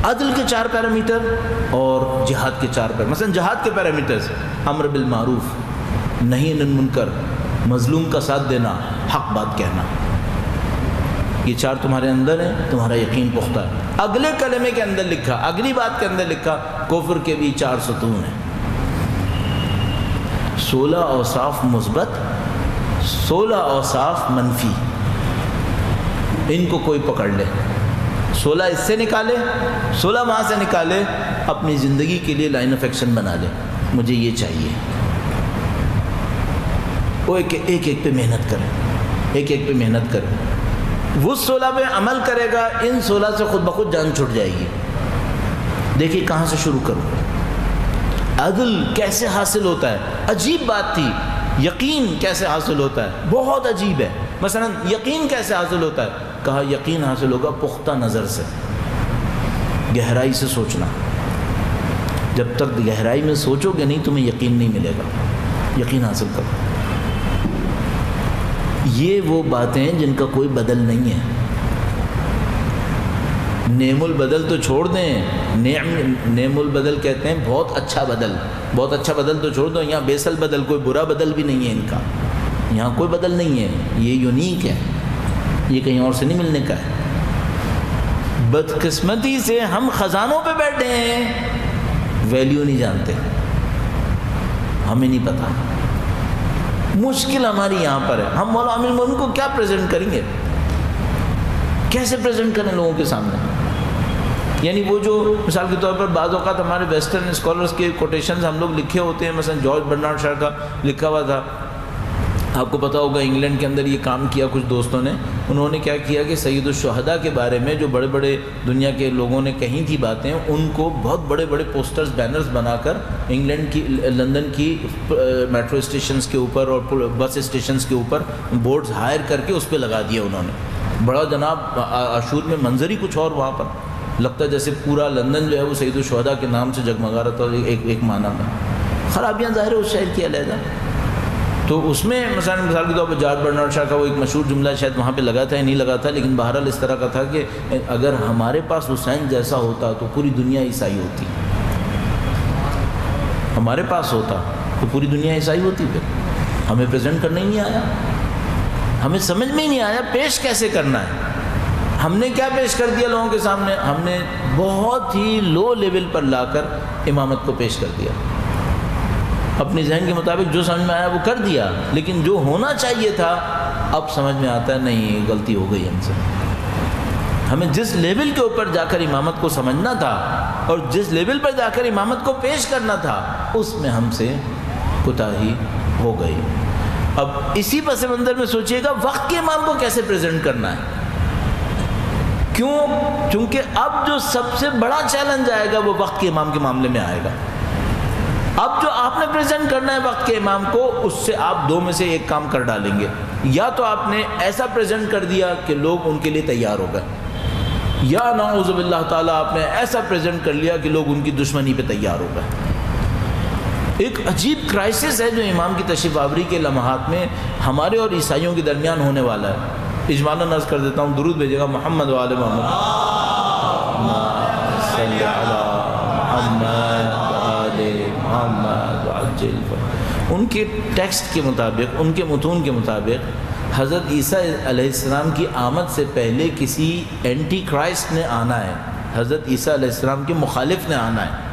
عدل کے 4 پیرامیٹر اور جہاد کے 4 پیرامیٹر۔ مثلا جہاد کے پیرامیٹرز امر بالمعروف، نہی عن المنکر، مظلوم کا ساتھ دینا، حق بات کہنا، یہ 4 تمہارے اندر ہیں، تمہارا یقین پختہ ہے۔ اگلے کلمے کے اندر لکھا، اگلی بات کے اندر لکھا کفر کے بھی 4 ستون ہیں، 16 اوصاف مثبت، 16 اوصاف منفی، ان کو کوئی پکڑ لے، 16 اس سے نکالے، 16 وہاں سے نکالے، اپنی زندگی کے لیے لائن آف ایکشن بنا لے، مجھے یہ چاہیے۔ وہ ایک پہ محنت کرے، ایک پہ محنت کرے، وہ 16 پہ عمل کرے گا، ان 16 سے خود بخود جان چھٹ جائے گی۔ دیکھیے کہاں سے شروع کروں۔ عدل کیسے حاصل ہوتا ہے؟ عجیب بات تھی۔ یقین کیسے حاصل ہوتا ہے؟ بہت عجیب ہے۔ مثلا یقین کیسے حاصل ہوتا ہے؟ کہا یقین حاصل ہوگا پختہ نظر سے، گہرائی سے سوچنا۔ جب تک گہرائی میں سوچو گے نہیں تمہیں یقین نہیں ملے گا، یقین حاصل کرو۔ یہ وہ باتیں جن کا کوئی بدل نہیں ہے۔ نعم البدل تو چھوڑ دیں، نعم البدل کہتے ہیں بہت اچھا بدل، بہت اچھا بدل تو چھوڑ دو، یہاں بیسل بدل، کوئی برا بدل بھی نہیں ہے ان کا، یہاں کوئی بدل نہیں ہے، یہ یونیک ہے، یہ کہیں اور سے نہیں ملنے کا ہے۔ بدقسمتی سے ہم خزانوں پہ بیٹھے ہیں، ویلیو نہیں جانتے، ہمیں نہیں پتا، مشکل ہماری یہاں پر ہے. ہم مولا امیر المومنین کو کیا پریزنٹ کریں گے؟ کیسے پریزنٹ کریں لوگوں کے سامنے؟ یعنی وہ جو مثال کے طور پر بعض اوقات ہمارے ویسٹرن اسکالرس کے کوٹیشنز ہم لوگ لکھے ہوتے ہیں، مثلا جارج برنارڈ شاہ کا لکھا ہوا تھا، آپ کو پتہ ہوگا انگلینڈ کے اندر یہ کام کیا کچھ دوستوں نے. انہوں نے کیا کیا کہ سید الشہداء کے بارے میں جو بڑے بڑے دنیا کے لوگوں نے کہیں تھی باتیں، ان کو بہت بڑے بڑے پوسٹرز بینرز بنا کر انگلینڈ کی لندن کی میٹرو اسٹیشنز کے اوپر اور بس اسٹیشنز کے اوپر بورڈز ہائر کر کے اس پہ لگا دیا انہوں نے. بڑا جناب عاشور میں منظر ہی کچھ اور، وہاں پر لگتا ہے جیسے پورا لندن جو ہے وہ سید الشہداء کے نام سے جگمگا رہا تھا ایک معنی میں. خرابیاں ظاہر ہے اس شہر کی علیحدہ. تو اس میں مثال کے طور پر جارج برنارڈ شاہ کا وہ ایک مشہور جملہ شاید وہاں پہ لگا تھا یا نہیں لگا تھا، لیکن بہرحال اس طرح کا تھا کہ اگر ہمارے پاس حسین جیسا ہوتا تو پوری دنیا عیسائی ہوتی. ہمارے پاس ہوتا تو پوری دنیا عیسائی ہوتی. پھر ہمیں پریزنٹ کرنا ہی نہیں آیا، ہمیں سمجھ میں ہی نہیں آیا پیش کیسے کرنا ہے. ہم نے کیا پیش کر دیا لوگوں کے سامنے؟ ہم نے بہت ہی لو لیول پر لا کر امامت کو پیش کر دیا. اپنے ذہن کے مطابق جو سمجھ میں آیا وہ کر دیا، لیکن جو ہونا چاہیے تھا اب سمجھ میں آتا ہے نہیں، غلطی ہو گئی ہم سے. ہمیں جس لیول کے اوپر جا کر امامت کو سمجھنا تھا اور جس لیول پر جا کر امامت کو پیش کرنا تھا اس میں ہم سے کوتاہی ہو گئی. اب اسی پس منظر میں سوچئے گا وقت کے امام کو کیسے پریزنٹ کرنا ہے. کیوں؟ چونکہ اب جو سب سے بڑا چیلنج آئے گا وہ وقت کے امام کے معاملے میں آئے گا. اب جو آپ نے پریزنٹ کرنا ہے وقت کے امام کو، اس سے آپ دو میں سے ایک کام کر ڈالیں گے. یا تو آپ نے ایسا پریزنٹ کر دیا کہ لوگ ان کے لیے تیار ہو گئے، یا نعوذ باللہ تعالیٰ آپ نے ایسا پریزنٹ کر لیا کہ لوگ ان کی دشمنی پہ تیار ہو گئے. ایک عجیب کرائسس ہے جو امام کی تشریف آوری کے لمحات میں ہمارے اور عیسائیوں کے درمیان ہونے والا ہے. اجمالاً عرض کر دیتا ہوں، درود بھیجے گا محمد و آل محمد. صلی علی محمد محمد وعجل. ان کے ٹیکسٹ کے مطابق، ان کے متون کے مطابق حضرت عیسیٰ علیہ السلام کی آمد سے پہلے کسی اینٹی کرائسٹ نے آنا ہے، حضرت عیسیٰ علیہ السلام کے مخالف نے آنا ہے.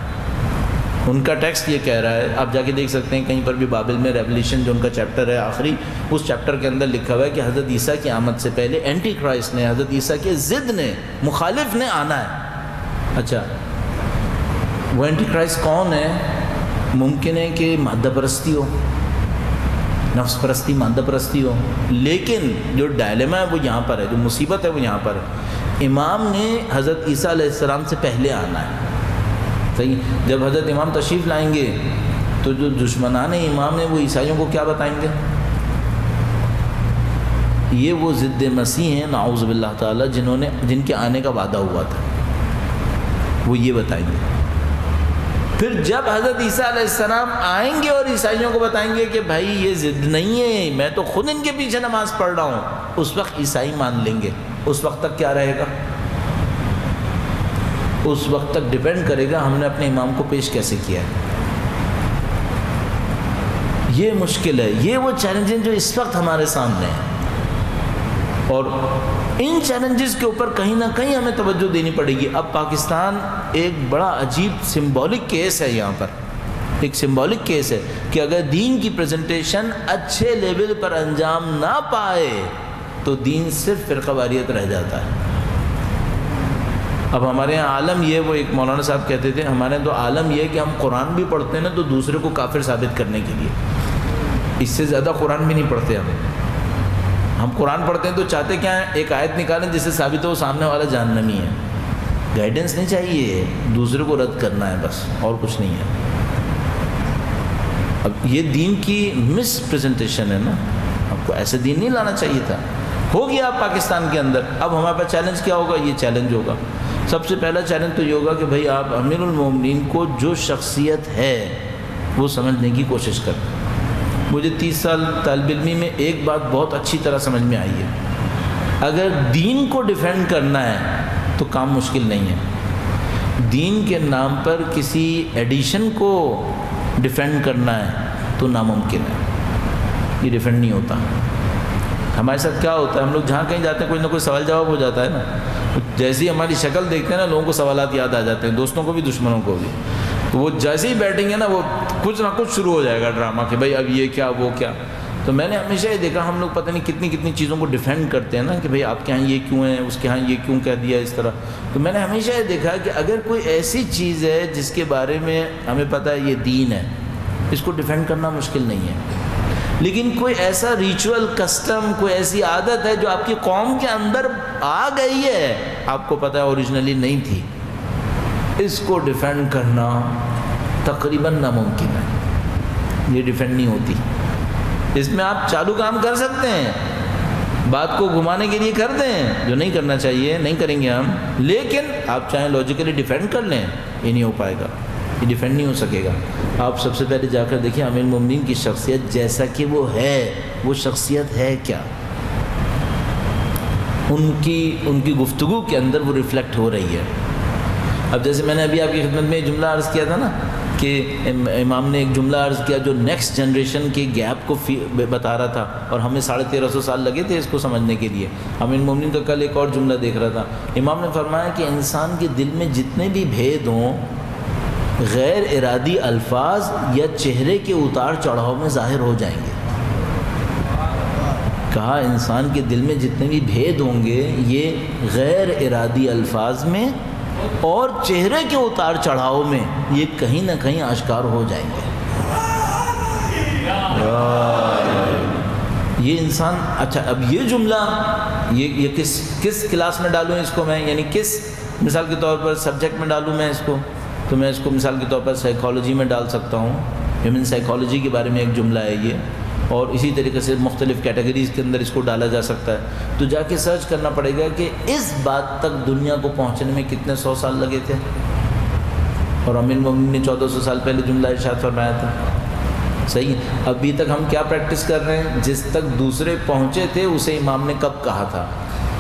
ان کا ٹیکسٹ یہ کہہ رہا ہے، آپ جا کے دیکھ سکتے ہیں کہیں پر بھی بابل میں ریولیشن جو ان کا چیپٹر ہے آخری، اس چیپٹر کے اندر لکھا ہوا ہے کہ حضرت عیسیٰ کی آمد سے پہلے اینٹی کرائسٹ نے، حضرت عیسیٰ کے ضد نے، مخالف نے آنا ہے. اچھا وہ اینٹی کرائسٹ کون ہے؟ ممکن ہے کہ مادہ پرستی ہو، نفس پرستی، مادہ پرستی ہو، لیکن جو ڈائلیما ہے وہ یہاں پر ہے، جو مصیبت ہے وہ یہاں پر ہے. امام نے حضرت عیسیٰ علیہ السلام سے پہلے آنا ہے. صحیح. جب حضرت امام تشریف لائیں گے تو جو دشمنان امام ہیں وہ عیسائیوں کو کیا بتائیں گے؟ یہ وہ ضد مسیح ہیں نعوذ باللہ تعالیٰ جن کے آنے کا وعدہ ہوا تھا، وہ یہ بتائیں گے. پھر جب حضرت عیسیٰ علیہ السلام آئیں گے اور عیسائیوں کو بتائیں گے کہ بھائی یہ ضد نہیں ہے، میں تو خود ان کے پیچھے نماز پڑھ رہا ہوں، اس وقت عیسائی مان لیں گے. اس وقت تک کیا رہے گا؟ اس وقت تک ڈیپینڈ کرے گا ہم نے اپنے امام کو پیش کیسے کیا ہے. یہ مشکل ہے، یہ وہ چیلنجز جو اس وقت ہمارے سامنے ہیں، اور ان چیلنجز کے اوپر کہیں نہ کہیں ہمیں توجہ دینی پڑے گی. اب پاکستان ایک بڑا عجیب سمبولک کیس ہے، یہاں پر ایک سمبولک کیس ہے کہ اگر دین کی پریزنٹیشن اچھے لیول پر انجام نہ پائے تو دین صرف فرقہ واریت رہ جاتا ہے. اب ہمارے یہاں عالم یہ، وہ ایک مولانا صاحب کہتے تھے ہمارے یہاں تو عالم یہ کہ ہم قرآن بھی پڑھتے ہیں نا تو دوسرے کو کافر ثابت کرنے کے لیے، اس سے زیادہ قرآن بھی نہیں پڑھتے. ہم قرآن پڑھتے ہیں تو چاہتے کیا ہیں؟ ایک آیت نکالیں جس سے ثابت ہو سامنے والا جہنمی ہے. گائیڈنس نہیں چاہیے، دوسرے کو رد کرنا ہے بس، اور کچھ نہیں ہے. اب یہ دین کی مس پریزنٹیشن ہے نا، آپ کو ایسے دین نہیں لانا چاہیے تھا. ہو گیا آپ پاکستان کے اندر. اب ہمارے پاس چیلنج کیا ہوگا؟ یہ چیلنج ہوگا، سب سے پہلا چیلنج تو یہ ہوگا کہ بھائی آپ امیر المومنین کو جو شخصیت ہے وہ سمجھنے کی کوشش کریں. مجھے 30 سال طالب علمی میں ایک بات بہت اچھی طرح سمجھ میں آئی ہے، اگر دین کو ڈیفینڈ کرنا ہے تو کام مشکل نہیں ہے. دین کے نام پر کسی ایڈیشن کو ڈیفینڈ کرنا ہے تو ناممکن ہے، یہ ڈیفینڈ نہیں ہوتا. ہمارے ساتھ کیا ہوتا ہے، ہم لوگ جہاں کہیں جاتے ہیں کوئی نہ کوئی سوال جواب ہو جاتا ہے نا. جیسے ہی ہماری شکل دیکھتے ہیں نا لوگوں کو سوالات یاد آ جاتے ہیں، دوستوں کو بھی دشمنوں کو بھی. تو وہ جیسے ہی بیٹھیں گے نا وہ کچھ نہ کچھ شروع ہو جائے گا ڈرامہ کہ بھائی اب یہ کیا وہ کیا. تو میں نے ہمیشہ یہ دیکھا ہم لوگ پتہ نہیں کتنی کتنی چیزوں کو ڈیفینڈ کرتے ہیں نا کہ بھئی آپ کے ہاں یہ کیوں ہے، اس کے ہاں یہ کیوں کہہ دیا اس طرح. تو میں نے ہمیشہ یہ دیکھا کہ اگر کوئی ایسی چیز ہے جس کے بارے میں ہمیں پتہ ہے یہ دین ہے، اس کو ڈیفینڈ کرنا مشکل نہیں ہے. لیکن کوئی ایسا ریچول کسٹم، کوئی ایسی عادت ہے جو آپ کی قوم کے اندر آ گئی ہے، آپ کو پتہ ہے اوریجنلی نہیں تھی، اس کو ڈیفینڈ کرنا تقریباً ناممکن ہے. یہ ڈیفینڈ نہیں ہوتی. اس میں آپ چالو کام کر سکتے ہیں، بات کو گھمانے کے لیے کر دیں، جو نہیں کرنا چاہیے نہیں کریں گے ہم، لیکن آپ چاہیں لاجیکلی ڈیفینڈ کر لیں، یہ نہیں ہو پائے گا، یہ ڈیفینڈ نہیں ہو سکے گا. آپ سب سے پہلے جا کر دیکھیں امیر المومنین کی شخصیت جیسا کہ وہ ہے، وہ شخصیت ہے کیا. ان کی گفتگو کے اندر وہ ریفلیکٹ ہو رہی ہے. اب جیسے میں نے ابھی آپ کی خدمت میں جملہ عرض کیا تھا نا کہ امام نے ایک جملہ عرض کیا جو نیکسٹ جنریشن کے گیپ کو بتا رہا تھا، اور ہمیں 1350 سال لگے تھے اس کو سمجھنے کے لیے. امیر المومنین کا کل ایک اور جملہ دیکھ رہا تھا. امام نے فرمایا کہ انسان کے دل میں جتنے بھی بھید ہوں، غیر ارادی الفاظ یا چہرے کے اتار چڑھاؤ میں ظاہر ہو جائیں گے. کہا انسان کے دل میں جتنے بھی بھید ہوں گے یہ غیر ارادی الفاظ میں اور چہرے کے اتار چڑھاؤ میں یہ کہیں نہ کہیں آشکار ہو جائیں گے. یہ انسان، اچھا اب یہ جملہ یہ کس کلاس میں ڈالوں اس کو میں، یعنی کس مثال کے طور پر سبجیکٹ میں ڈالوں میں اس کو؟ تو میں اس کو مثال کے طور پر سائیکالوجی میں ڈال سکتا ہوں. ہیومن سائیکالوجی کے بارے میں ایک جملہ ہے یہ، اور اسی طریقے سے مختلف کیٹیگریز کے اندر اس کو ڈالا جا سکتا ہے. تو جا کے سرچ کرنا پڑے گا کہ اس بات تک دنیا کو پہنچنے میں کتنے 100 سال لگے تھے، اور امیر المومنین نے 1400 سال پہلے جملہ ارشاد فرمایا تھا. صحیح. ابھی تک ہم کیا پریکٹس کر رہے ہیں؟ جس تک دوسرے پہنچے تھے اسے امام نے کب کہا تھا،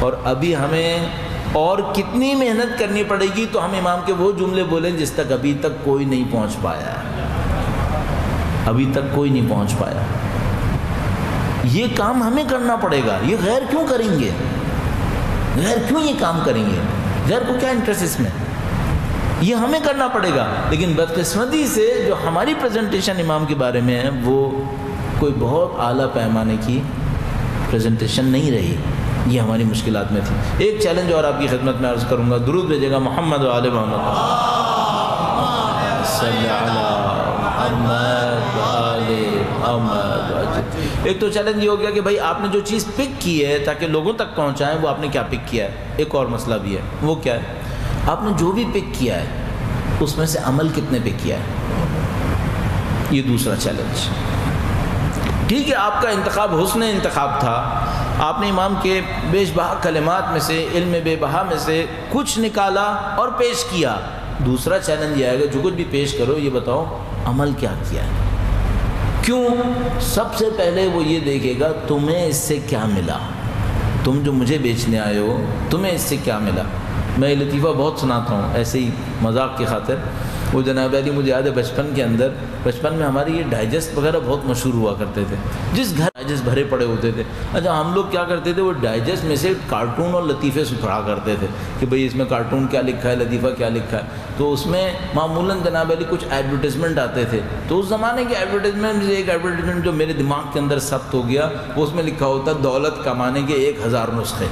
اور ابھی ہمیں اور کتنی محنت کرنی پڑے گی تو ہم امام کے وہ جملے بولیں جس تک ابھی تک کوئی نہیں پہنچ پایا ہے. ابھی تک کوئی نہیں پہنچ پایا. یہ کام ہمیں کرنا پڑے گا. یہ غیر کیوں کریں گے؟ غیر کیوں یہ کام کریں گے؟ غیر کو کیا انٹرسٹ اس میں؟ یہ ہمیں کرنا پڑے گا. لیکن بدقسمتی سے جو ہماری پریزنٹیشن امام کے بارے میں ہے وہ کوئی بہت اعلیٰ پیمانے کی پریزنٹیشن نہیں رہی. یہ ہماری مشکلات میں تھی. ایک چیلنج اور آپ کی خدمت میں عرض کروں گا. درود بھیجے گا محمد و آل محمد صلی علی محمد و آل محمد. ایک تو چیلنج یہ ہو گیا کہ بھائی آپ نے جو چیز پک کی ہے تاکہ لوگوں تک پہنچائیں وہ آپ نے کیا پک کیا ہے. ایک اور مسئلہ بھی ہے، وہ کیا ہے؟ آپ نے جو بھی پک کیا ہے اس میں سے عمل کتنے پہ کیا ہے؟ یہ دوسرا چیلنج. ٹھیک ہے آپ کا انتخاب حسن انتخاب تھا، آپ نے امام کے بیش بہا کلمات میں سے، علم بے بہا میں سے کچھ نکالا اور پیش کیا. دوسرا چیلنج یہ آئے گا جو کچھ بھی پیش کرو یہ بتاؤ عمل کیا کیا ہے. کیوں؟ سب سے پہلے وہ یہ دیکھے گا تمہیں اس سے کیا ملا. تم جو مجھے بیچنے آئے ہو تمہیں اس سے کیا ملا. میں یہ لطیفہ بہت سناتا ہوں ایسے ہی مذاق کی خاطر. وہ جناب علی مجھے یاد ہے بچپن میں ہماری یہ ڈائجسٹ وغیرہ بہت مشہور ہوا کرتے تھے. جس گھر ڈائجسٹ بھرے پڑے ہوتے تھے. اچھا ہم لوگ کیا کرتے تھے، وہ ڈائجسٹ میں سے کارٹون اور لطیفے ستھرا کرتے تھے کہ بھئی اس میں کارٹون کیا لکھا ہے، لطیفہ کیا لکھا ہے. تو اس میں معمولاً جناب علی کچھ ایڈورٹیزمنٹ آتے تھے. تو اس زمانے کے ایڈورٹیزمنٹ میں ایک ایڈورٹیزمنٹ جو میرے دماغ کے اندر ثبت ہو گیا، وہ اس میں لکھا ہوتا دولت کمانے کے 1000 نسخے،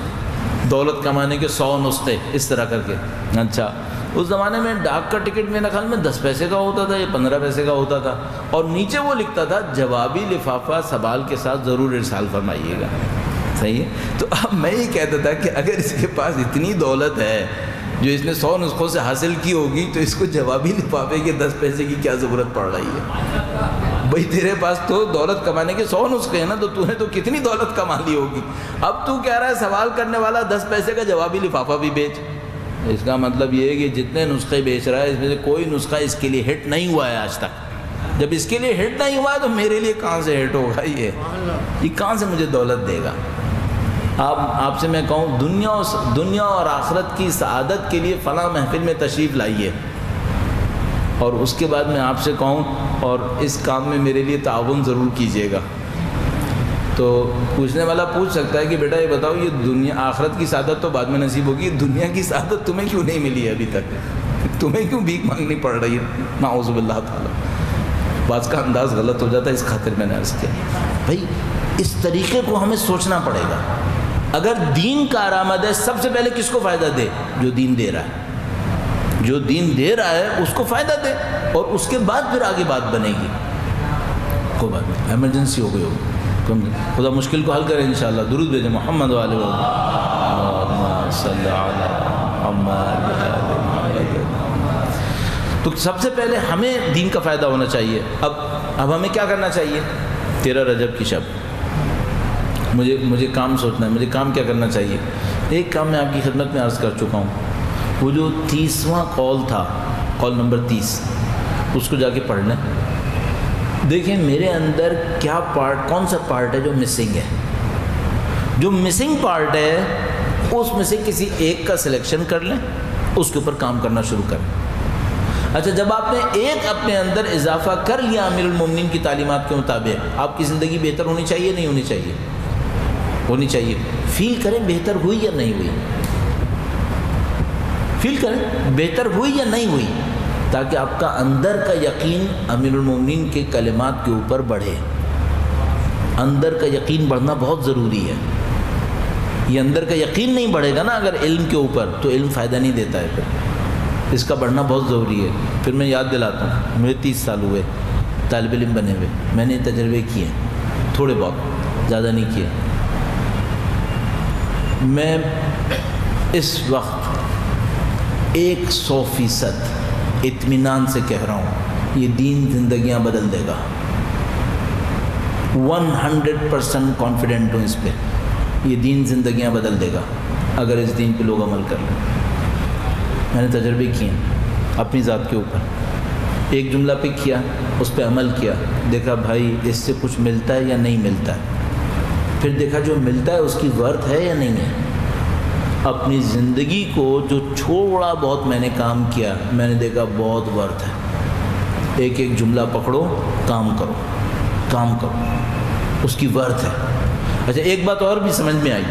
دولت کمانے کے 100 نسخے، اس طرح کر کے. اچھا اس زمانے میں ڈاک کا ٹکٹ میرے خیال میں 10 پیسے کا ہوتا تھا یا 15 پیسے کا ہوتا تھا، اور نیچے وہ لکھتا تھا جوابی لفافہ سوال کے ساتھ ضرور ارسال فرمائیے گا. صحیح ہے. تو اب میں یہ کہتا تھا کہ اگر اس کے پاس اتنی دولت ہے جو اس نے 100 نسخوں سے حاصل کی ہوگی تو اس کو جوابی لفافے کے 10 پیسے کی کیا ضرورت پڑ رہی ہے. بھائی تیرے پاس تو دولت کمانے کے 100 نسخے ہیں نا، تو نے تو کتنی دولت کما لی ہوگی. اب تو کہہ رہا ہے سوال کرنے والا 10 پیسے کا جوابی لفافہ بھی بیچ. اس کا مطلب یہ ہے کہ جتنے نسخے بیچ رہا ہے اس میں سے کوئی نسخہ اس کے لیے ہٹ نہیں ہوا ہے آج تک. جب اس کے لیے ہٹ نہیں ہوا ہے تو میرے لیے کہاں سے ہٹ ہوگا؟ یہ کہاں سے مجھے دولت دے گا؟ آپ سے میں کہوں دنیا اور آخرت کی سعادت کے لیے فلاں محفل میں تشریف لائیے، اور اس کے بعد میں آپ سے کہوں اور اس کام میں میرے لیے تعاون ضرور کیجیے گا. تو پوچھنے والا پوچھ سکتا ہے کہ بیٹا یہ بتاؤ یہ دنیا آخرت کی سعادت تو بعد میں نصیب ہوگی، دنیا کی سعادت تمہیں کیوں نہیں ملی ہے ابھی تک؟ تمہیں کیوں بھیک مانگنی پڑ رہی ہے؟ نعوذ باللہ تعالیٰ. بعض کا انداز غلط ہو جاتا ہے، اس خاطر میں نے عرض کیا. بھائی اس طریقے کو ہمیں سوچنا پڑے گا. اگر دین کارآمد ہے سب سے پہلے کس کو فائدہ دے؟ جو دین دے رہا ہے. جو دین دے رہا ہے اس کو فائدہ دے, اور اس کے بعد پھر آگے بات بنے گی. کوئی بات نہیں, ایمرجنسی ہو گئی ہوگی, خدا مشکل کو حل کرے انشاءاللہ. درود بھیجیں محمد والے صلی اللہ علیہ. تو سب سے پہلے ہمیں دین کا فائدہ ہونا چاہیے. اب ہمیں کیا کرنا چاہیے؟ 13 رجب کی شب مجھے کام سوچنا ہے, مجھے کام کیا کرنا چاہیے. ایک کام میں آپ کی خدمت میں عرض کر چکا ہوں, وہ جو 30واں کال تھا, کال نمبر 30, اس کو جا کے پڑھ لیں. دیکھیں میرے اندر کیا پارٹ, کون سا پارٹ ہے جو مسنگ ہے. جو مسنگ پارٹ ہے اس میں سے کسی ایک کا سلیکشن کر لیں, اس کے اوپر کام کرنا شروع کریں. اچھا, جب آپ نے ایک اپنے اندر اضافہ کر لیا امیر المومنین کی تعلیمات کے مطابق, آپ کی زندگی بہتر ہونی چاہیے نہیں ہونی چاہیے؟ ہونی چاہیے. فیل کریں بہتر ہوئی یا نہیں ہوئی, فیل کریں بہتر ہوئی یا نہیں ہوئی, تاکہ آپ کا اندر کا یقین امیر المومنین کے کلمات کے اوپر بڑھے. اندر کا یقین بڑھنا بہت ضروری ہے. یہ اندر کا یقین نہیں بڑھے گا نا اگر علم کے اوپر, تو علم فائدہ نہیں دیتا ہے. پھر اس کا بڑھنا بہت ضروری ہے. پھر میں یاد دلاتا ہوں, مجھے 30 سال ہوئے طالب علم بنے ہوئے, میں نے تجربے کیے تھوڑے بہت, زیادہ نہیں کیے. میں اس وقت 100% اطمینان سے کہہ رہا ہوں, یہ دین زندگیاں بدل دے گا. 100% کانفیڈنٹ ہوں اس پہ, یہ دین زندگیاں بدل دے گا اگر اس دین پہ لوگ عمل کر لیں. میں نے تجربے کیے اپنی ذات کے اوپر. ایک جملہ پک کیا, اس پہ عمل کیا, دیکھا بھائی اس سے کچھ ملتا ہے یا نہیں ملتا ہے. پھر دیکھا جو ملتا ہے اس کی ورتھ ہے یا نہیں ہے. اپنی زندگی کو جو چھوڑا بہت میں نے کام کیا, میں نے دیکھا بہت ورتھ ہے. ایک ایک جملہ پکڑو, کام کرو, کام کرو, اس کی ورتھ ہے. اچھا, ایک بات اور بھی سمجھ میں آئی,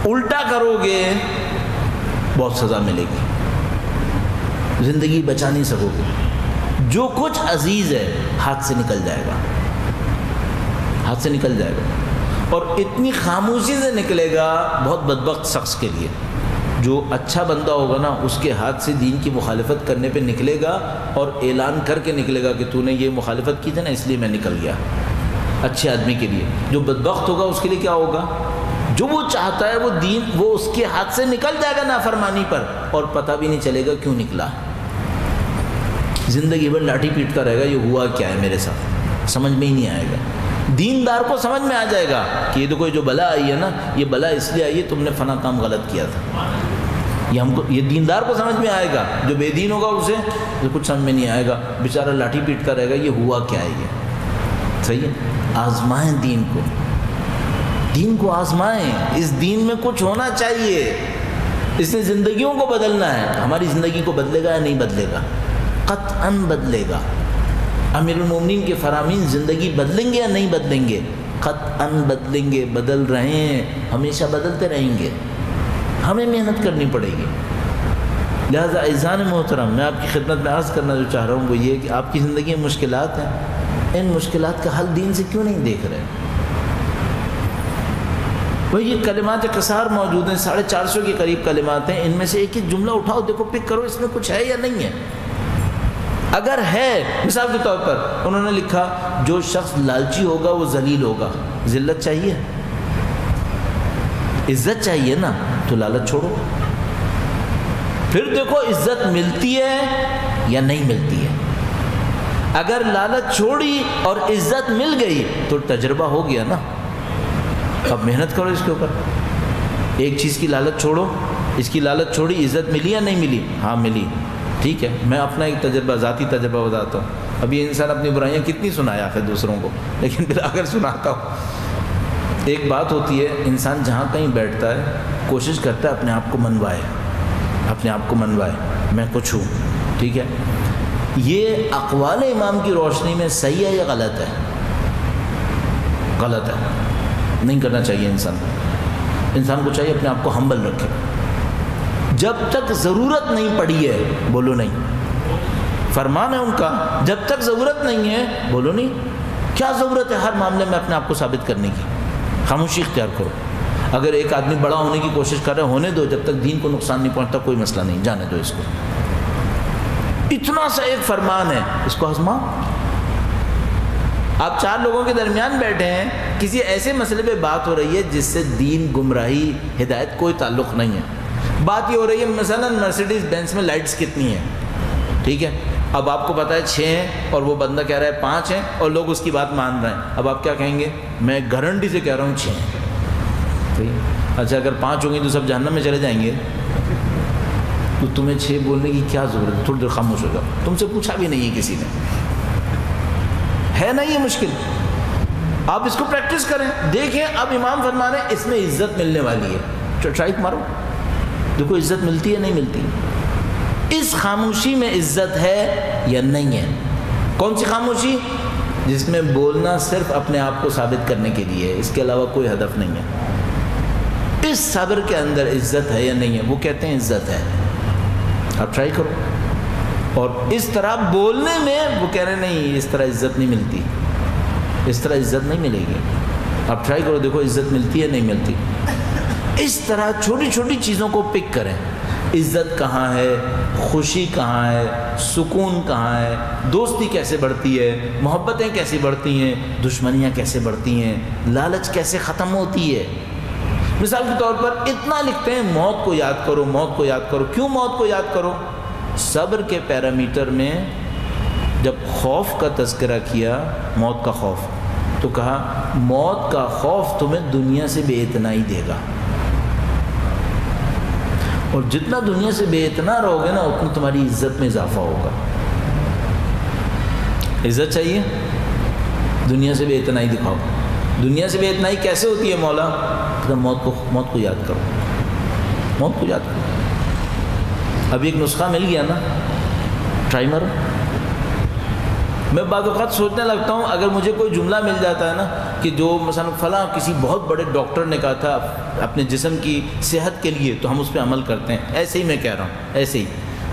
الٹا کرو گے بہت سزا ملے گی, زندگی بچا نہیں سکو گے. جو کچھ عزیز ہے ہاتھ سے نکل جائے گا, ہاتھ سے نکل جائے گا. اور اتنی خاموشی سے نکلے گا بہت بدبخت شخص کے لیے. جو اچھا بندہ ہوگا نا, اس کے ہاتھ سے دین کی مخالفت کرنے پہ نکلے گا اور اعلان کر کے نکلے گا کہ تو نے یہ مخالفت کی تھی نا, اس لیے میں نکل گیا. اچھے آدمی کے لیے. جو بدبخت ہوگا اس کے لیے کیا ہوگا؟ جو وہ چاہتا ہے وہ دین, وہ اس کے ہاتھ سے نکل جائے گا نافرمانی پر, اور پتہ بھی نہیں چلے گا کیوں نکلا. زندگی بھر لاٹھی پیٹتا رہے گا, یہ ہوا کیا ہے میرے ساتھ, سمجھ میں ہی نہیں آئے گا. دیندار کو سمجھ میں آ جائے گا کہ یہ دیکھو جو بلا آئی ہے نا, یہ بلا اس لیے آئی ہے تم نے فنا کام غلط کیا تھا. یہ ہم کو, یہ دیندار کو سمجھ میں آئے گا. جو بے دین ہوگا اسے کچھ سمجھ میں نہیں آئے گا, بیچارہ لاٹھی پیٹتا رہے گا, یہ ہوا کیا ہے. یہ صحیح ہے. آزمائیں دین کو, دین کو آزمائیں. اس دین میں کچھ ہونا چاہیے, اس نے زندگیوں کو بدلنا ہے. ہماری زندگی کو بدلے گا یا نہیں بدلے گا؟ قطعاً بدلے گا. امیر المومنین کے فرامین زندگی بدلیں گے یا نہیں بدلیں گے؟ قطعاً بدلیں گے. بدل رہے ہیں, ہمیشہ بدلتے رہیں گے. ہمیں محنت کرنی پڑے گی. لہذا اعزان محترم, میں آپ کی خدمت میں عرض کرنا جو چاہ رہا ہوں وہ یہ کہ آپ کی زندگی میں مشکلات ہیں, ان مشکلات کا حل دین سے کیوں نہیں دیکھ رہے؟ بھئی یہ کلمات قصار موجود ہیں, 450 کے قریب کلمات ہیں. ان میں سے ایک ایک جملہ اٹھاؤ, دیکھو پک کرو, اس میں کچھ ہے یا نہیں ہے. اگر ہے, مثال کے طور پر انہوں نے لکھا جو شخص لالچی ہوگا وہ ذلیل ہوگا. ذلت چاہیے, عزت چاہیے نا, تو لالچ چھوڑو. پھر دیکھو عزت ملتی ہے یا نہیں ملتی ہے. اگر لالچ چھوڑی اور عزت مل گئی تو تجربہ ہو گیا نا. اب محنت کرو اس کے اوپر. ایک چیز کی لالچ چھوڑو, اس کی لالچ چھوڑی, عزت ملی یا نہیں ملی؟ ہاں ملی. ٹھیک ہے, میں اپنا ایک تجربہ, ذاتی تجربہ بتاتا ہوں. اب یہ انسان اپنی برائیاں کتنی سنایا آخر دوسروں کو, لیکن پھر آخر سناتا ہوں. ایک بات ہوتی ہے, انسان جہاں کہیں بیٹھتا ہے کوشش کرتا ہے اپنے آپ کو منوائے, اپنے آپ کو منوائے, میں کچھ ہوں. ٹھیک ہے, یہ اقوال امام کی روشنی میں صحیح ہے یا غلط ہے؟ غلط ہے, نہیں کرنا چاہیے. انسان کو چاہیے اپنے آپ کو ہمبل رکھے. جب تک ضرورت نہیں پڑی ہے بولو نہیں. فرمان ہے ان کا, جب تک ضرورت نہیں ہے بولو نہیں. کیا ضرورت ہے ہر معاملے میں اپنے آپ کو ثابت کرنے کی؟ خاموشی اختیار کرو. اگر ایک آدمی بڑا ہونے کی کوشش کر رہا ہے، ہونے دو، جب تک دین کو نقصان نہیں پہنچتا کوئی مسئلہ نہیں، جانے دو اس کو. اتنا سا ایک فرمان ہے، اس کو آزماؤ. آپ 4 لوگوں کے درمیان بیٹھے ہیں، کسی ایسے مسئلے پہ بات ہو رہی ہے جس سے دین، گمراہی، ہدایت کوئی تعلق نہیں ہے. بات یہ ہو رہی ہے مثلا مرسیڈیز بینز میں لائٹس کتنی ہیں، ٹھیک ہے، اب آپ کو پتہ ہے 6 ہیں اور وہ بندہ کہہ رہا ہے 5 ہیں اور لوگ اس کی بات مان رہے ہیں. اب آپ کیا کہیں گے؟ میں گارنٹی سے کہہ رہا ہوں 6 ہیں. ٹھیک ہے، اچھا اگر 5 ہوں گے تو سب جہنم میں چلے جائیں گے، تو تمہیں 6 بولنے کی کیا ضرورت ہے؟ تھوڑی دیر خاموش ہو جاؤ، تم سے پوچھا بھی نہیں ہے کسی نے. ہے نا یہ مشکل؟ آپ اس کو پریکٹس کریں، دیکھیں. اب امام فرما رہے ہیں اس میں عزت ملنے والی ہے، ٹرائی مارو، دیکھو عزت ملتی ہے نہیں ملتی. اس خاموشی میں عزت ہے یا نہیں ہے؟ کون سی خاموشی؟ جس میں بولنا صرف اپنے آپ کو ثابت کرنے کے لیے ہے، اس کے علاوہ کوئی ہدف نہیں ہے. اس صبر کے اندر عزت ہے یا نہیں ہے؟ وہ کہتے ہیں عزت ہے. آپ ٹرائی کرو. اور اس طرح بولنے میں وہ کہہ رہے نہیں، اس طرح عزت نہیں ملتی، اس طرح عزت نہیں ملے گی. آپ ٹرائی کرو، دیکھو عزت ملتی ہے نہیں ملتی. اس طرح چھوٹی چھوٹی چیزوں کو پک کریں. عزت کہاں ہے، خوشی کہاں ہے، سکون کہاں ہے، دوستی کیسے بڑھتی ہے، محبتیں کیسے بڑھتی ہیں، دشمنیاں کیسے بڑھتی ہیں، لالچ کیسے ختم ہوتی ہے. مثال کے طور پر اتنا لکھتے ہیں موت کو یاد کرو، موت کو یاد کرو. کیوں موت کو یاد کرو؟ صبر کے پیرامیٹر میں جب خوف کا تذکرہ کیا، موت کا خوف، تو کہا موت کا خوف تمہیں دنیا سے بے اتنائی دے گا، اور جتنا دنیا سے بے اتنا رہو گے نا اتنا تمہاری عزت میں اضافہ ہوگا. عزت چاہیے، دنیا سے بے اتنائی دکھاؤ. دنیا سے بے اتنائی کیسے ہوتی ہے مولا؟ تو موت کو یاد کرو، موت کو یاد کرو. ابھی ایک نسخہ مل گیا نا، ٹرائی مارو. میں بعض اوقات سوچنے لگتا ہوں اگر مجھے کوئی جملہ مل جاتا ہے نا کہ جو مثلا فلاں کسی بہت بڑے ڈاکٹر نے کہا تھا اپنے جسم کی صحت کے لیے، تو ہم اس پہ عمل کرتے ہیں. ایسے ہی میں کہہ رہا ہوں، ایسے ہی.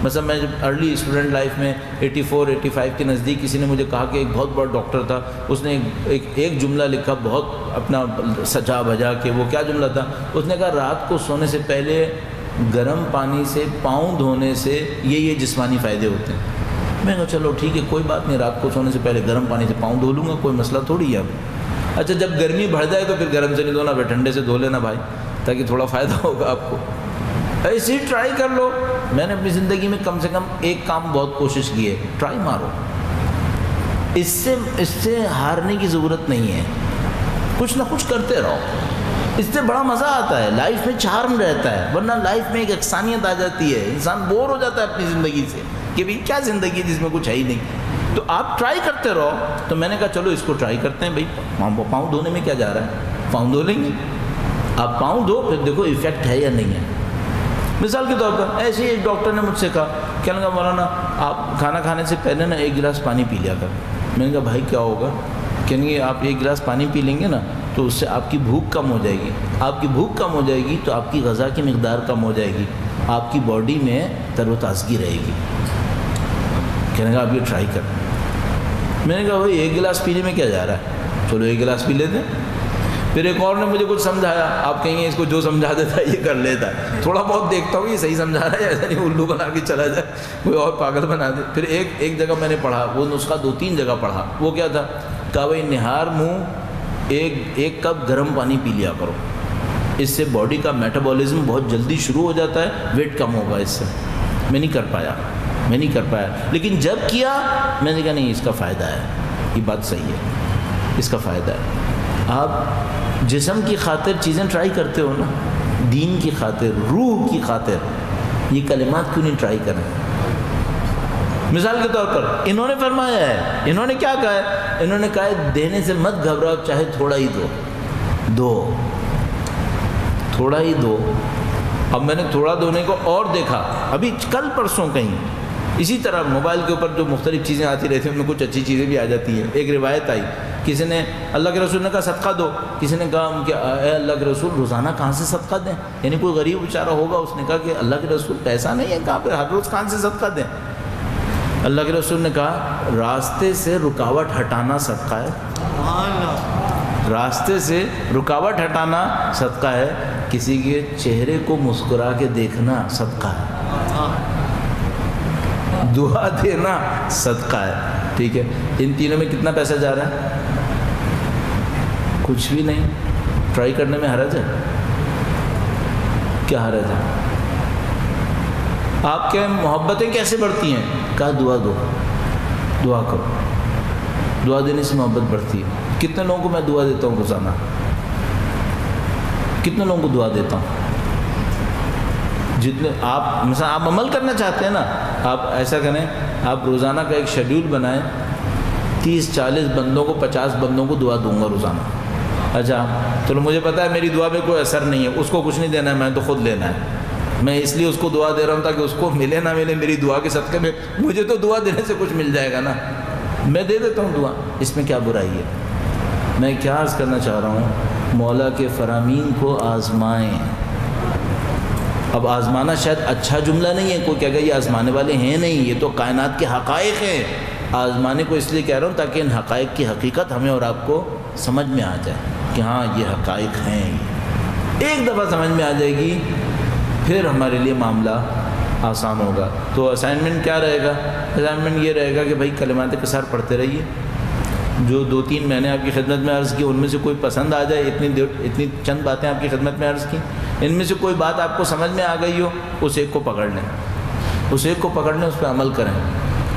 مثلا میں جب ارلی اسٹوڈنٹ لائف میں 84-85 کے نزدیک کسی نے مجھے کہا کہ ایک بہت بڑا ڈاکٹر تھا، اس نے ایک جملہ لکھا بہت اپنا سجا بجا کے. وہ کیا جملہ تھا؟ اس نے کہا رات کو سونے سے پہلے گرم پانی سے پاؤں دھونے سے یہ جسمانی فائدے ہوتے ہیں. میں کہا چلو ٹھیک ہے کوئی بات نہیں، رات کو سونے سے پہلے گرم پانی سے پاؤں دھو لوں گا، کوئی مسئلہ تھوڑی ہے. اب اچھا جب گرمی بڑھ جائے تو پھر گرم سے نہیں دھونا، پھر ٹھنڈے سے دھو لینا بھائی، تاکہ تھوڑا فائدہ ہوگا آپ کو. ایسے ہی ٹرائی کر لو. میں نے اپنی زندگی میں کم سے کم ایک کام بہت کوشش کی ہے، ٹرائی مارو. اس سے ہارنے کی ضرورت نہیں ہے، کچھ نہ کچھ کرتے رہو. اس سے بڑا مزہ آتا ہے، لائف میں چارم رہتا ہے. ورنہ لائف میں ایک یکسانیت آ جاتی ہے، انسان بور ہو جاتا ہے اپنی زندگی سے کہ بھئی کیا زندگی ہے جس میں کچھ ہے ہی نہیں. تو آپ ٹرائی کرتے رہو. تو میں نے کہا چلو اس کو ٹرائی کرتے ہیں. بھائی پاؤں دھونے میں کیا جا رہا ہے، پاؤں دھو لیں گے. آپ پاؤں دھو پھر دیکھو ایفیکٹ ہے یا نہیں ہے. مثال کے طور پر ایسے ہی ایک ڈاکٹر نے مجھ سے کہا، کہنے لگا مولانا آپ کھانا کھانے سے پہلے نا 1 گلاس پانی پی لیا کر. میں نے کہا بھائی کیا ہوگا؟ کہیں گے آپ 1 گلاس پانی پی لیں گے نا تو اس سے آپ کی بھوک کم ہو جائے گی. آپ کی بھوک کم ہو جائے گی تو آپ کی غذا کی مقدار کم ہو جائے گی، آپ کی باڈی میں تر و تازگی رہے گی. کہنے لگا آپ یہ ٹرائی کر. میں نے کہا بھائی 1 گلاس پینے میں کیا جا رہا ہے، چلو 1 گلاس پی لیتے ہیں. پھر ایک اور نے مجھے کچھ سمجھایا. آپ کہیں گے اس کو جو سمجھا دیتا ہے یہ کر لیتا ہے. تھوڑا بہت دیکھتا ہوں یہ صحیح سمجھا رہا ہے، ایسا نہیں الو بنا کے چلا جائے کوئی اور پاگل بنا دے. پھر ایک جگہ میں نے پڑھا، وہ نسخہ 2-3 جگہ پڑھا. وہ کیا تھا؟ کہا بھائی نہار منہ 1 کپ گرم پانی پی لیا کرو، اس سے باڈی کا میٹابولزم بہت جلدی شروع ہو جاتا ہے، ویٹ کم ہوگا اس سے. میں نہیں کر پایا لیکن جب کیا میں نے کہا نہیں اس کا فائدہ ہے، یہ بات صحیح ہے، اس کا فائدہ ہے. آپ جسم کی خاطر چیزیں ٹرائی کرتے ہو نا، دین کی خاطر، روح کی خاطر یہ کلمات کیوں نہیں ٹرائی کریں؟ مثال کے طور پر انہوں نے فرمایا ہے، انہوں نے کیا کہا ہے؟ انہوں نے کہا ہے دینے سے مت گھبراؤ، چاہے تھوڑا ہی دو، تھوڑا ہی دو. اب میں نے تھوڑا دونے کو اور دیکھا، ابھی کل پرسوں کہیں اسی طرح موبائل کے اوپر جو مختلف چیزیں آتی رہتی ہیں ان میں کچھ اچھی چیزیں بھی آ جاتی ہیں. ایک روایت آئی، کسی نے اللہ کے رسول نے کہا صدقہ دو. کسی نے کہا کہ اے اللہ کے رسول روزانہ کہاں سے صدقہ دیں؟ یعنی کوئی غریب بیچارہ ہوگا، اس نے کہا کہ اللہ کے رسول پیسہ نہیں ہے کہاں پہ ہر روز کہاں سے صدقہ دیں؟ اللہ کے رسول نے کہا راستے سے رکاوٹ ہٹانا صدقہ ہے. راستے سے رکاوٹ ہٹانا صدقہ ہے، کسی کے چہرے کو مسکرا کے دیکھنا صدقہ ہے، دعا دینا صدقہ ہے، ٹھیک ہے۔ ان تینوں میں کتنا پیسہ جا رہا ہے؟ کچھ بھی نہیں۔ ٹرائی کرنے میں حرج ہے؟ کیا حرج ہے؟ آپ کے محبتیں کیسے بڑھتی ہیں؟ کہا دعا دو، دعا کرو، دعا دینے سے محبت بڑھتی ہے۔ کتنے لوگوں کو میں دعا دیتا ہوں روزانہ؟ کتنے لوگوں کو دعا دیتا ہوں؟ جتنے آپ مثلا آپ عمل کرنا چاہتے ہیں نا، آپ ایسا کریں، آپ روزانہ کا ایک شیڈیول بنائیں، 30-40 بندوں کو 50 بندوں کو دعا دوں گا روزانہ۔ اچھا چلو مجھے پتا ہے میری دعا پہ کوئی اثر نہیں ہے، اس کو کچھ نہیں دینا ہے، میں تو خود لینا ہے، میں اس لیے اس کو دعا دے رہا ہوں تاکہ اس کو ملے نہ ملے میری دعا کے صدقے میں مجھے تو دعا دینے سے کچھ مل جائے گا نا، میں دے دیتا ہوں دعا، اس میں کیا برائی ہے؟ میں کیا عرض کرنا چاہ رہا ہوں، مولا کے فرامین کو آزمائیں۔ اب آزمانا شاید اچھا جملہ نہیں ہے، کوئی کہے گا یہ آزمانے والے ہیں نہیں، یہ تو کائنات کے حقائق ہیں۔ آزمانے کو اس لیے کہہ رہا ہوں تاکہ ان حقائق کی حقیقت ہمیں اور آپ کو سمجھ میں آ جائے کہ ہاں یہ حقائق ہیں۔ ایک دفعہ سمجھ میں آ جائے گی پھر ہمارے لیے معاملہ آسان ہوگا۔ تو اسائنمنٹ کیا رہے گا؟ اسائنمنٹ یہ رہے گا کہ بھائی کلمات قصار پڑھتے رہیے، جو 2-3 میں نے آپ کی خدمت میں عرض کی ان میں سے کوئی پسند آ جائے، اتنی چند باتیں آپ کی خدمت میں عرض کی، ان میں سے کوئی بات آپ کو سمجھ میں آ گئی ہو، اس ایک کو پکڑ لیں، اس ایک کو پکڑ لیں، اس پہ عمل کریں۔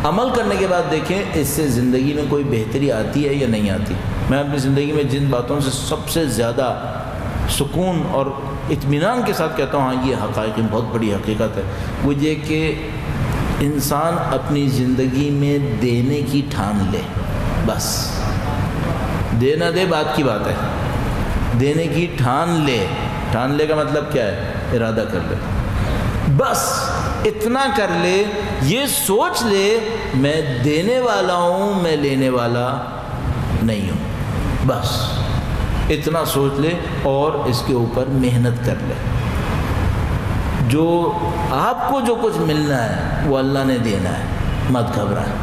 عمل کرنے کے بعد دیکھیں اس سے زندگی میں کوئی بہتری آتی ہے یا نہیں آتی۔ میں اپنی زندگی میں جن باتوں سے سب سے زیادہ سکون اور اطمینان کے ساتھ کہتا ہوں ہاں یہ حقائق بہت بڑی حقیقت ہے، وہ یہ کہ انسان اپنی زندگی میں دینے کی ٹھان لے، بس دینا دے بات کی بات ہے، دینے کی ٹھان لے۔ ٹھان لے کا مطلب کیا ہے؟ ارادہ کر لے، بس اتنا کر لے، یہ سوچ لے میں دینے والا ہوں، میں لینے والا نہیں ہوں، بس اتنا سوچ لے اور اس کے اوپر محنت کر لے۔ جو آپ کو جو کچھ ملنا ہے وہ اللہ نے دینا ہے، مت گھبرائیں،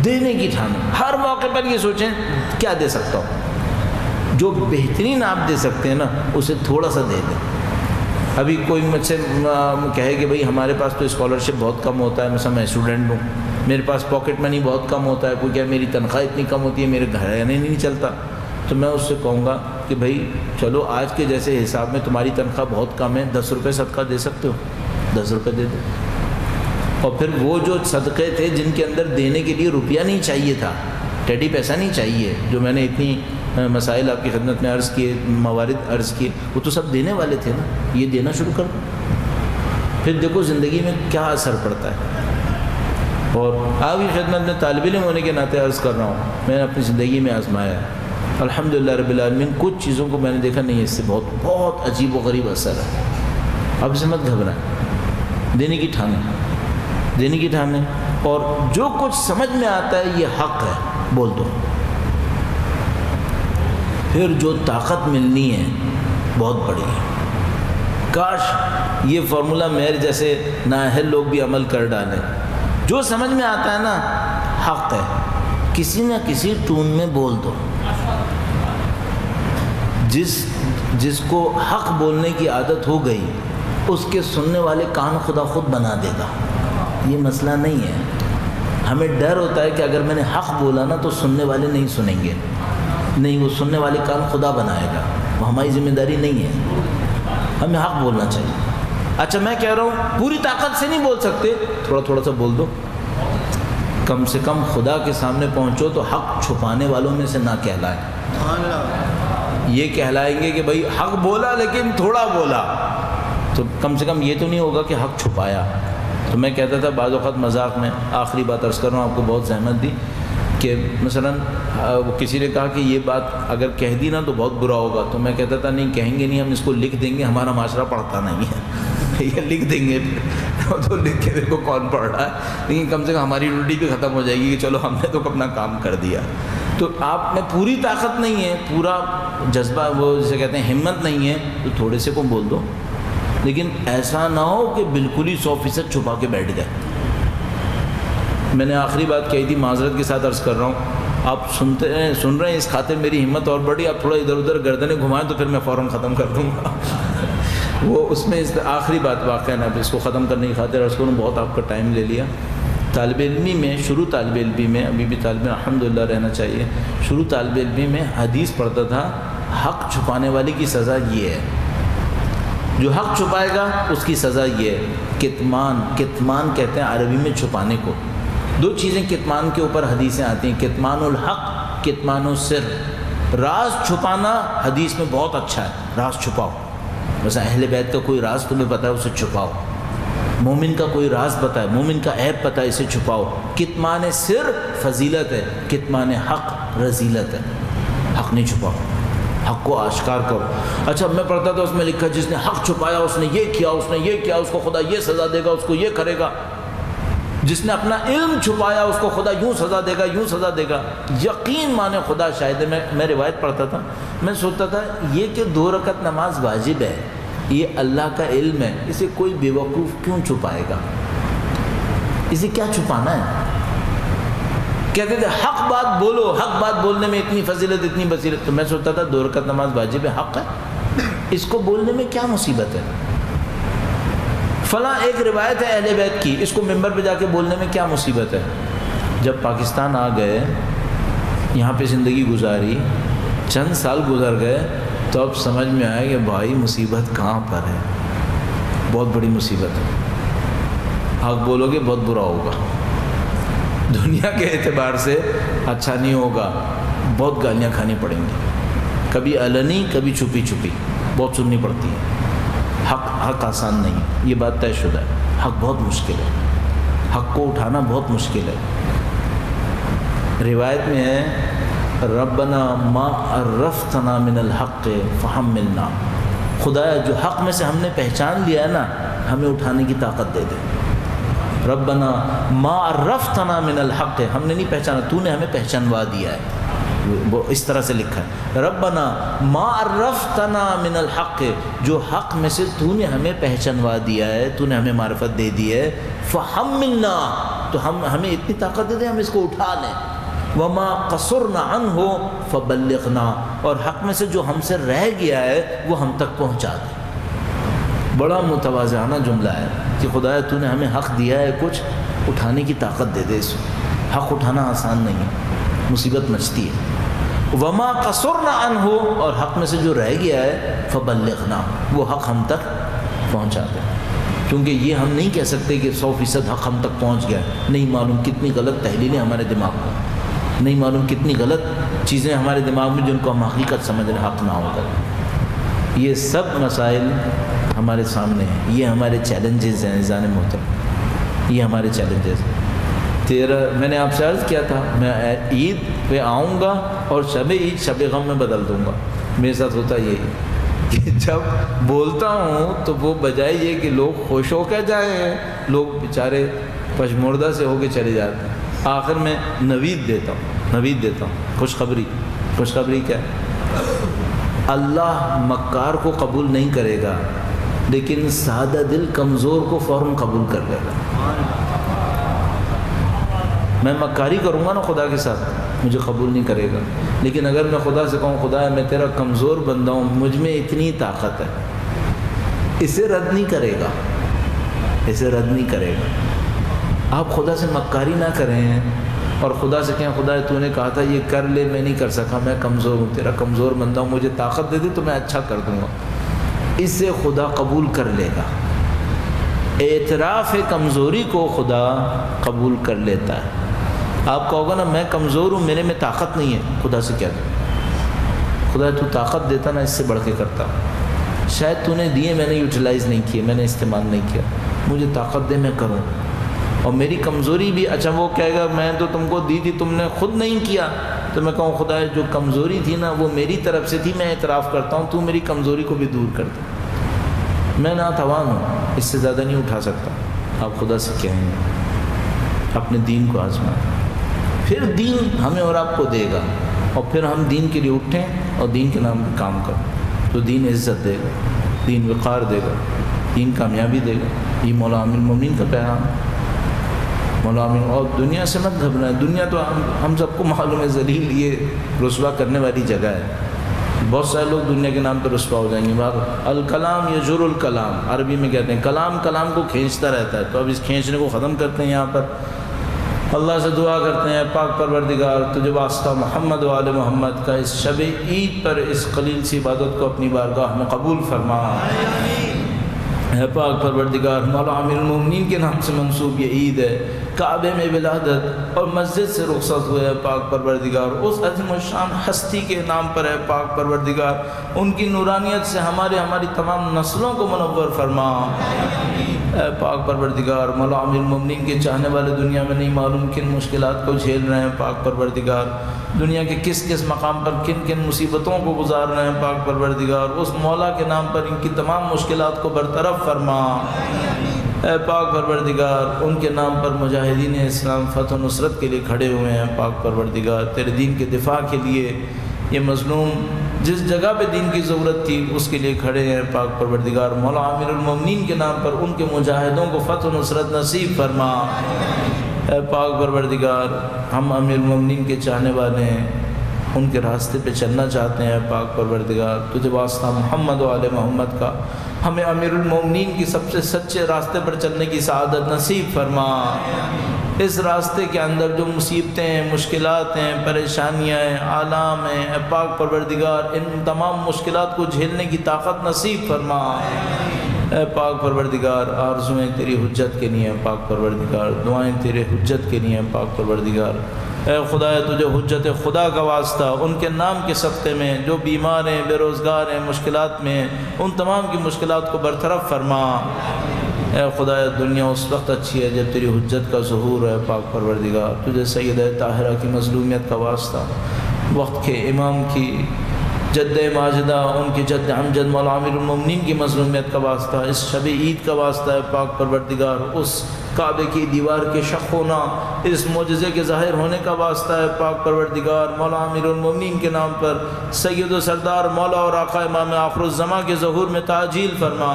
دینے کی ٹھان، ہر موقع پر یہ سوچیں کیا دے سکتا ہوں، جو بہترین آپ دے سکتے ہیں نا اسے تھوڑا سا دے دیں۔ ابھی کوئی مجھ سے کہے کہ بھئی ہمارے پاس تو اسکالرشپ بہت کم ہوتا ہے، مثلا میں اسٹوڈنٹ ہوں، میرے پاس پاکٹ منی بہت کم ہوتا ہے، کوئی کہے میری تنخواہ اتنی کم ہوتی ہے، میرے گھر رہنے نہیں چلتا، تو میں اس سے کہوں گا کہ بھئی چلو آج کے جیسے حساب میں تمہاری تنخواہ بہت کم ہے، 10 روپے صدقہ دے سکتے ہو، 10 روپے دے دو۔ اور پھر وہ جو صدقے تھے جن کے اندر دینے کے لیے روپیہ نہیں چاہیے تھا، ٹیڈی پیسہ نہیں چاہیے، جو میں نے اتنی مسائل آپ کی خدمت میں عرض کیے، موارد عرض کیے، وہ تو سب دینے والے تھے نا، یہ دینا شروع کر دو، پھر دیکھو زندگی میں کیا اثر پڑتا ہے۔ اور آپ کی خدمت میں طالب علم ہونے کے ناطے عرض کر رہا ہوں، میں نے اپنی زندگی میں آزمایا ہے الحمدللہ رب العالمین، کچھ چیزوں کو میں نے دیکھا نہیں، اس سے بہت بہت عجیب و غریب اثر ہے۔ اب اسے مت گھبرائیں، دینے کی ٹھانیں، دینے کی ٹھانیں، اور جو کچھ سمجھ میں آتا ہے یہ حق ہے بول دو۔ پھر جو طاقت ملنی ہے بہت بڑی ہے، کاش یہ فارمولہ میرے جیسے نااہل لوگ بھی عمل کر ڈالیں۔ جو سمجھ میں آتا ہے نا حق ہے، کسی نہ کسی ٹون میں بول دو، جس کو حق بولنے کی عادت ہو گئی اس کے سننے والے کان خدا خود بنا دے گا، یہ مسئلہ نہیں ہے۔ ہمیں ڈر ہوتا ہے کہ اگر میں نے حق بولا نا تو سننے والے نہیں سنیں گے، نہیں، وہ سننے والے کان خدا بنائے گا، وہ ہماری ذمہ داری نہیں ہے، ہمیں حق بولنا چاہیے۔ اچھا میں کہہ رہا ہوں پوری طاقت سے نہیں بول سکتے، تھوڑا تھوڑا سا بول دو، کم سے کم خدا کے سامنے پہنچو تو حق چھپانے والوں میں سے نہ کہلائیں۔ یہ کہلائیں گے کہ بھائی حق بولا لیکن تھوڑا بولا، تو کم سے کم یہ تو نہیں ہوگا کہ حق چھپایا۔ تو میں کہتا تھا بعض اوقات مذاق میں، آخری بات عرض کر رہا ہوں، آپ کو بہت زحمت دی، کہ مثلا کسی نے کہا کہ یہ بات اگر کہہ دی نا تو بہت برا ہوگا، تو میں کہتا تھا نہیں کہیں گے نہیں، ہم اس کو لکھ دیں گے، ہمارا معاشرہ پڑھتا نہیں ہے، یہ لکھ دیں گے تو لکھ کے دیکھو کون پڑھ رہا ہے، لیکن کم سے کم ہماری ڈیوٹی بھی ختم ہو جائے گی کہ چلو ہم نے تو اپنا کام کر دیا۔ تو آپ میں پوری طاقت نہیں ہے، پورا جذبہ وہ جسے کہتے ہیں ہمت نہیں ہے، تو تھوڑے سے کو بول دو، لیکن ایسا نہ ہو کہ بالکل ہی 100% چھپا کے بیٹھ گئے۔ میں نے آخری بات کہی تھی، معذرت کے ساتھ عرض کر رہا ہوں، آپ سن رہے ہیں اس خاطر میری ہمت اور بڑی، آپ تھوڑا ادھر ادھر گردنیں گھمائیں تو پھر میں فوراً ختم کر دوں گا۔ وہ اس میں آخری بات واقعہ نا، اس کو ختم کرنے کی خاطر اس کو بہت آپ کا ٹائم لے لیا۔ طالب علمی میں، شروع طالب علمی میں، ابھی بھی طالب علم الحمدللہ رہنا چاہیے، شروع طالب علمی میں حدیث پڑھتا تھا، حق چھپانے والے کی سزا یہ ہے، جو حق چھپائے گا اس کی سزا یہ ہے، کتمان۔ کتمان کہتے ہیں عربی میں چھپانے کو۔ دو چیزیں کتمان کے اوپر حدیثیں آتی ہیں، کتمان الحق، کتمان السر۔ راز چھپانا حدیث میں بہت اچھا ہے، راز چھپاؤ، مثلا اہل بیت کا کوئی راز تمہیں پتہ ہے اسے چھپاؤ، مومن کا کوئی راز پتہ ہے، مومن کا عیب پتہ ہے، اسے چھپاؤ۔ کتمان سر فضیلت ہے، کتمان حق رذیلت ہے، حق نہیں چھپاؤ، حق کو آشکار کرو۔ اچھا میں پڑھتا تھا اس میں لکھا جس نے حق چھپایا اس نے یہ کیا، اس نے یہ کیا، اس کو خدا یہ سزا دے گا، اس کو یہ کرے گا۔ جس نے اپنا علم چھپایا اس کو خدا یوں سزا دے گا، یوں سزا دے گا۔ یقین مانے خدا شاہد ہے، میں روایت پڑھتا تھا، میں سوچتا تھا یہ کہ 2 رکعت نماز واجب ہے، یہ اللہ کا علم ہے، اسے کوئی بیوقوف کیوں چھپائے گا؟ اسے کیا چھپانا ہے؟ کہتے تھے حق بات بولو، حق بات بولنے میں اتنی فضیلت، اتنی بصیرت۔ تو میں سوچتا تھا 2 رکعت نماز واجب ہے، حق ہے، اس کو بولنے میں کیا مصیبت ہے؟ فلاں ایک روایت ہے اہل بیت کی، اس کو ممبر پہ جا کے بولنے میں کیا مصیبت ہے؟ جب پاکستان آ گئے، یہاں پہ زندگی گزاری، چند سال گزر گئے، تو اب سمجھ میں آیا کہ بھائی مصیبت کہاں پر ہے، بہت بڑی مصیبت ہے۔ حق بولو گے بہت برا ہوگا، دنیا کے اعتبار سے اچھا نہیں ہوگا، بہت گالیاں کھانی پڑیں گی، کبھی علنی کبھی چھپی چھپی، بہت سننی پڑتی ہے۔ حق آسان نہیں ہے، یہ بات طے شدہ ہے، حق بہت مشکل ہے، حق کو اٹھانا بہت مشکل ہے۔ روایت میں ہے ربنا ما عرفتنا من الحق فحملنا، خدایا جو حق میں سے ہم نے پہچان لیا ہے نا، ہمیں اٹھانے کی طاقت دے دے۔ ربنا ما عرفتنا من الحق، ہم نے نہیں پہچانا، تو نے ہمیں پہچانوا دیا ہے، وہ اس طرح سے لکھا ہے ربنا ما عرفتنا من الحق، جو حق میں سے تو نے ہمیں پہچانوا دیا ہے، تو نے ہمیں معرفت دے دی ہے، فحملنا، تو ہمیں اتنی طاقت دے دے ہم اس کو اٹھا لیں، وما قصرنا عنہ فبلغنا، اور حق میں سے جو ہم سے رہ گیا ہے وہ ہم تک پہنچا دے۔ بڑا متواضعانہ جملہ ہے کہ خدایا تو نے ہمیں حق دیا ہے، کچھ اٹھانے کی طاقت دے دے، اس حق اٹھانا آسان نہیں ہے، مصیبت مچتی ہے۔ وما قصرنا عنہ، اور حق میں سے جو رہ گیا ہے فبلغنا، وہ حق ہم تک پہنچا دے، کیونکہ یہ ہم نہیں کہہ سکتے کہ 100% حق ہم تک پہنچ گیا، نہیں معلوم کتنی غلط تحلیلیں ہمارے دماغ میں، نہیں معلوم کتنی غلط چیزیں ہمارے دماغ میں جن کو ہم حقیقت سمجھ رہے حق نہ ہو کر۔ یہ سب مسائل ہمارے سامنے ہیں، یہ ہمارے چیلنجز ہیں عزیزان محترم، یہ ہمارے چیلنجز ہیں۔ میں نے آپ سے عرض کیا تھا میں عید پہ آؤں گا اور شب عید شب غم میں بدل دوں گا، میرے ساتھ ہوتا یہی کہ جب بولتا ہوں تو وہ بجائے یہ کہ لوگ خوش ہو کے جائیں، لوگ بیچارے پشمردہ سے ہو کے چلے جاتے ہیں، آخر میں نوید دیتا ہوں، خوشخبری کیا ہے؟ اللہ مکار کو قبول نہیں کرے گا، لیکن سادہ دل کمزور کو فوراً قبول کر لے گا۔ میں مکاری کروں گا نا خدا کے ساتھ، مجھے قبول نہیں کرے گا، لیکن اگر میں خدا سے کہوں خدا میں تیرا کمزور بندہ ہوں، مجھ میں اتنی طاقت ہے، اسے رد نہیں کرے گا۔ آپ خدا سے مکاری نہ کریں اور خدا سے کہیں خدا تو نے کہا تھا یہ کر لے، میں نہیں کر سکا، میں کمزور ہوں، تیرا کمزور بندہ ہوں، مجھے طاقت دے دے تو میں اچھا کر دوں گا، اس سے خدا قبول کر لے گا۔ اعتراف کمزوری کو خدا قبول کر لیتا ہے۔ آپ کہو گا نا میں کمزور ہوں، میرے میں طاقت نہیں ہے، خدا سے کیا دوں؟ خدا تو طاقت دیتا نا، اس سے بڑھ کے کرتا، شاید تو نے دیے میں نے یوٹیلائز نہیں کیے، میں نے استعمال نہیں کیا، مجھے طاقت دے میں کروں۔ اور میری کمزوری بھی، اچھا وہ کہے گا میں تو تم کو دی تھی تم نے خود نہیں کیا، تو میں کہوں خدا جو کمزوری تھی نا وہ میری طرف سے تھی، میں اعتراف کرتا ہوں، تو میری کمزوری کو بھی دور کر دے، میں ناتوان ہوں، اس سے زیادہ نہیں اٹھا سکتا۔ آپ خدا سے کہیں گے اپنے دین کو آزمائیں، پھر دین ہمیں اور آپ کو دے گا، اور پھر ہم دین کے لیے اٹھیں اور دین کے نام پہ کام کریں، تو دین عزت دے گا، دین وقار دے گا، دین کامیابی دے گا۔ یہ مولا امیر المومنین کا پیغام ہے۔ مولا امین اور دنیا سے مت گھبرائیں، دنیا تو ہم سب کو معلوم ہے ذلیل، یہ رسوا کرنے والی جگہ ہے، بہت سارے لوگ دنیا کے نام پہ رسوا ہو جائیں گے۔ الکلام یجر الکلام، عربی میں کہتے ہیں کلام کلام کو کھینچتا رہتا ہے، تو اب اس کھینچنے کو ختم کرتے ہیں۔ یہاں پر اللہ سے دعا کرتے ہیں پاک پروردگار تجھے واسطہ محمد و آل محمد کا اس شب عید پر اس قلیل سی عبادت کو اپنی بارگاہ میں قبول فرما۔ اے پاک پروردگار مولا امیر المومنین کے نام سے منسوب یہ عید ہے، کعبے میں ولادت اور مسجد سے رخصت ہوئے، پاک پروردگار اس عظیم الشان ہستی کے نام پر ہے پاک پروردگار، ان کی نورانیت سے ہماری تمام نسلوں کو منور فرما۔ اے پاک پروردگار مولا امیر المومنین کے چاہنے والے دنیا میں نہیں معلوم کن مشکلات کو جھیل رہے ہیں پاک پروردگار، دنیا کے کس کس مقام پر کن کن مصیبتوں کو گزار رہے ہیں پاک پروردگار، اس مولا کے نام پر ان کی تمام مشکلات کو برطرف فرما۔ اے پاک پروردگار ان کے نام پر مجاہدین اسلام فتح و نصرت کے لیے کھڑے ہوئے ہیں پاک پروردگار، تیرے دین کے دفاع کے لیے، یہ مظلوم جس جگہ پہ دین کی ضرورت تھی اس کے لیے کھڑے ہیں پاک پروردگار، مولا امیر المومنین کے نام پر ان کے مجاہدوں کو فتح و نصرت نصیب فرما۔ اے پاک پروردگار ہم امیر المومنین کے چاہنے والے ہیں، ان کے راستے پہ چلنا چاہتے ہیں پاک پروردگار، تجھے واسطہ محمد و آل محمد کا ہمیں امیر المومنین کی سب سے سچے راستے پر چلنے کی سعادت نصیب فرما۔ اس راستے کے اندر جو مصیبتیں ہیں، مشکلات ہیں، پریشانیاں ہیں، آلام ہیں، اے پاک پروردگار ان تمام مشکلات کو جھیلنے کی طاقت نصیب فرما۔ اے پاک پروردگار آرزویں تیری حجت کے لیے ہیں پاک پروردگار، دعائیں تیرے حجت کے لیے ہیں پاک پروردگار۔ اے خدایا تجھے حجت خدا کا واسطہ ان کے نام کے صدقے میں جو بیمار ہیں، بے روزگار ہیں، مشکلات میں ہیں، ان تمام کی مشکلات کو برطرف فرما۔ اے خدایا دنیا اس وقت اچھی ہے جب تیری حجت کا ظہور ہے پاک پروردگار، تجھے سیدہ طاہرہ کی مظلومیت کا واسطہ، وقت کے امام کی جد ماجدہ ان کی جد امجد مولا امیر المومنین کی مظلومیت کا واسطہ، اس شب عید کا واسطہ ہے پاک پروردگار، اس کعبے کی دیوار کے شق ہونا، اس معجزے کے ظاہر ہونے کا واسطہ ہے پاک پروردگار، مولا امیر المومنین کے نام پر سید و سردار مولا اور آقا امام آخر الزماں کے ظہور میں تعجیل فرما،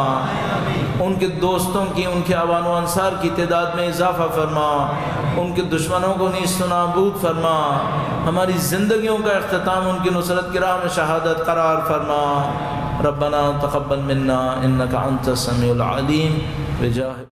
ان کے دوستوں کی، ان کے اعوان و انصار کی تعداد میں اضافہ فرما، ان کے دشمنوں کو نیست و نابود فرما، ہماری زندگیوں کا اختتام ان کی نصرت کی راہ میں شہادت قرار فرما۔ ربنا تقبل منا انک انت السمیع العلیم بجاہ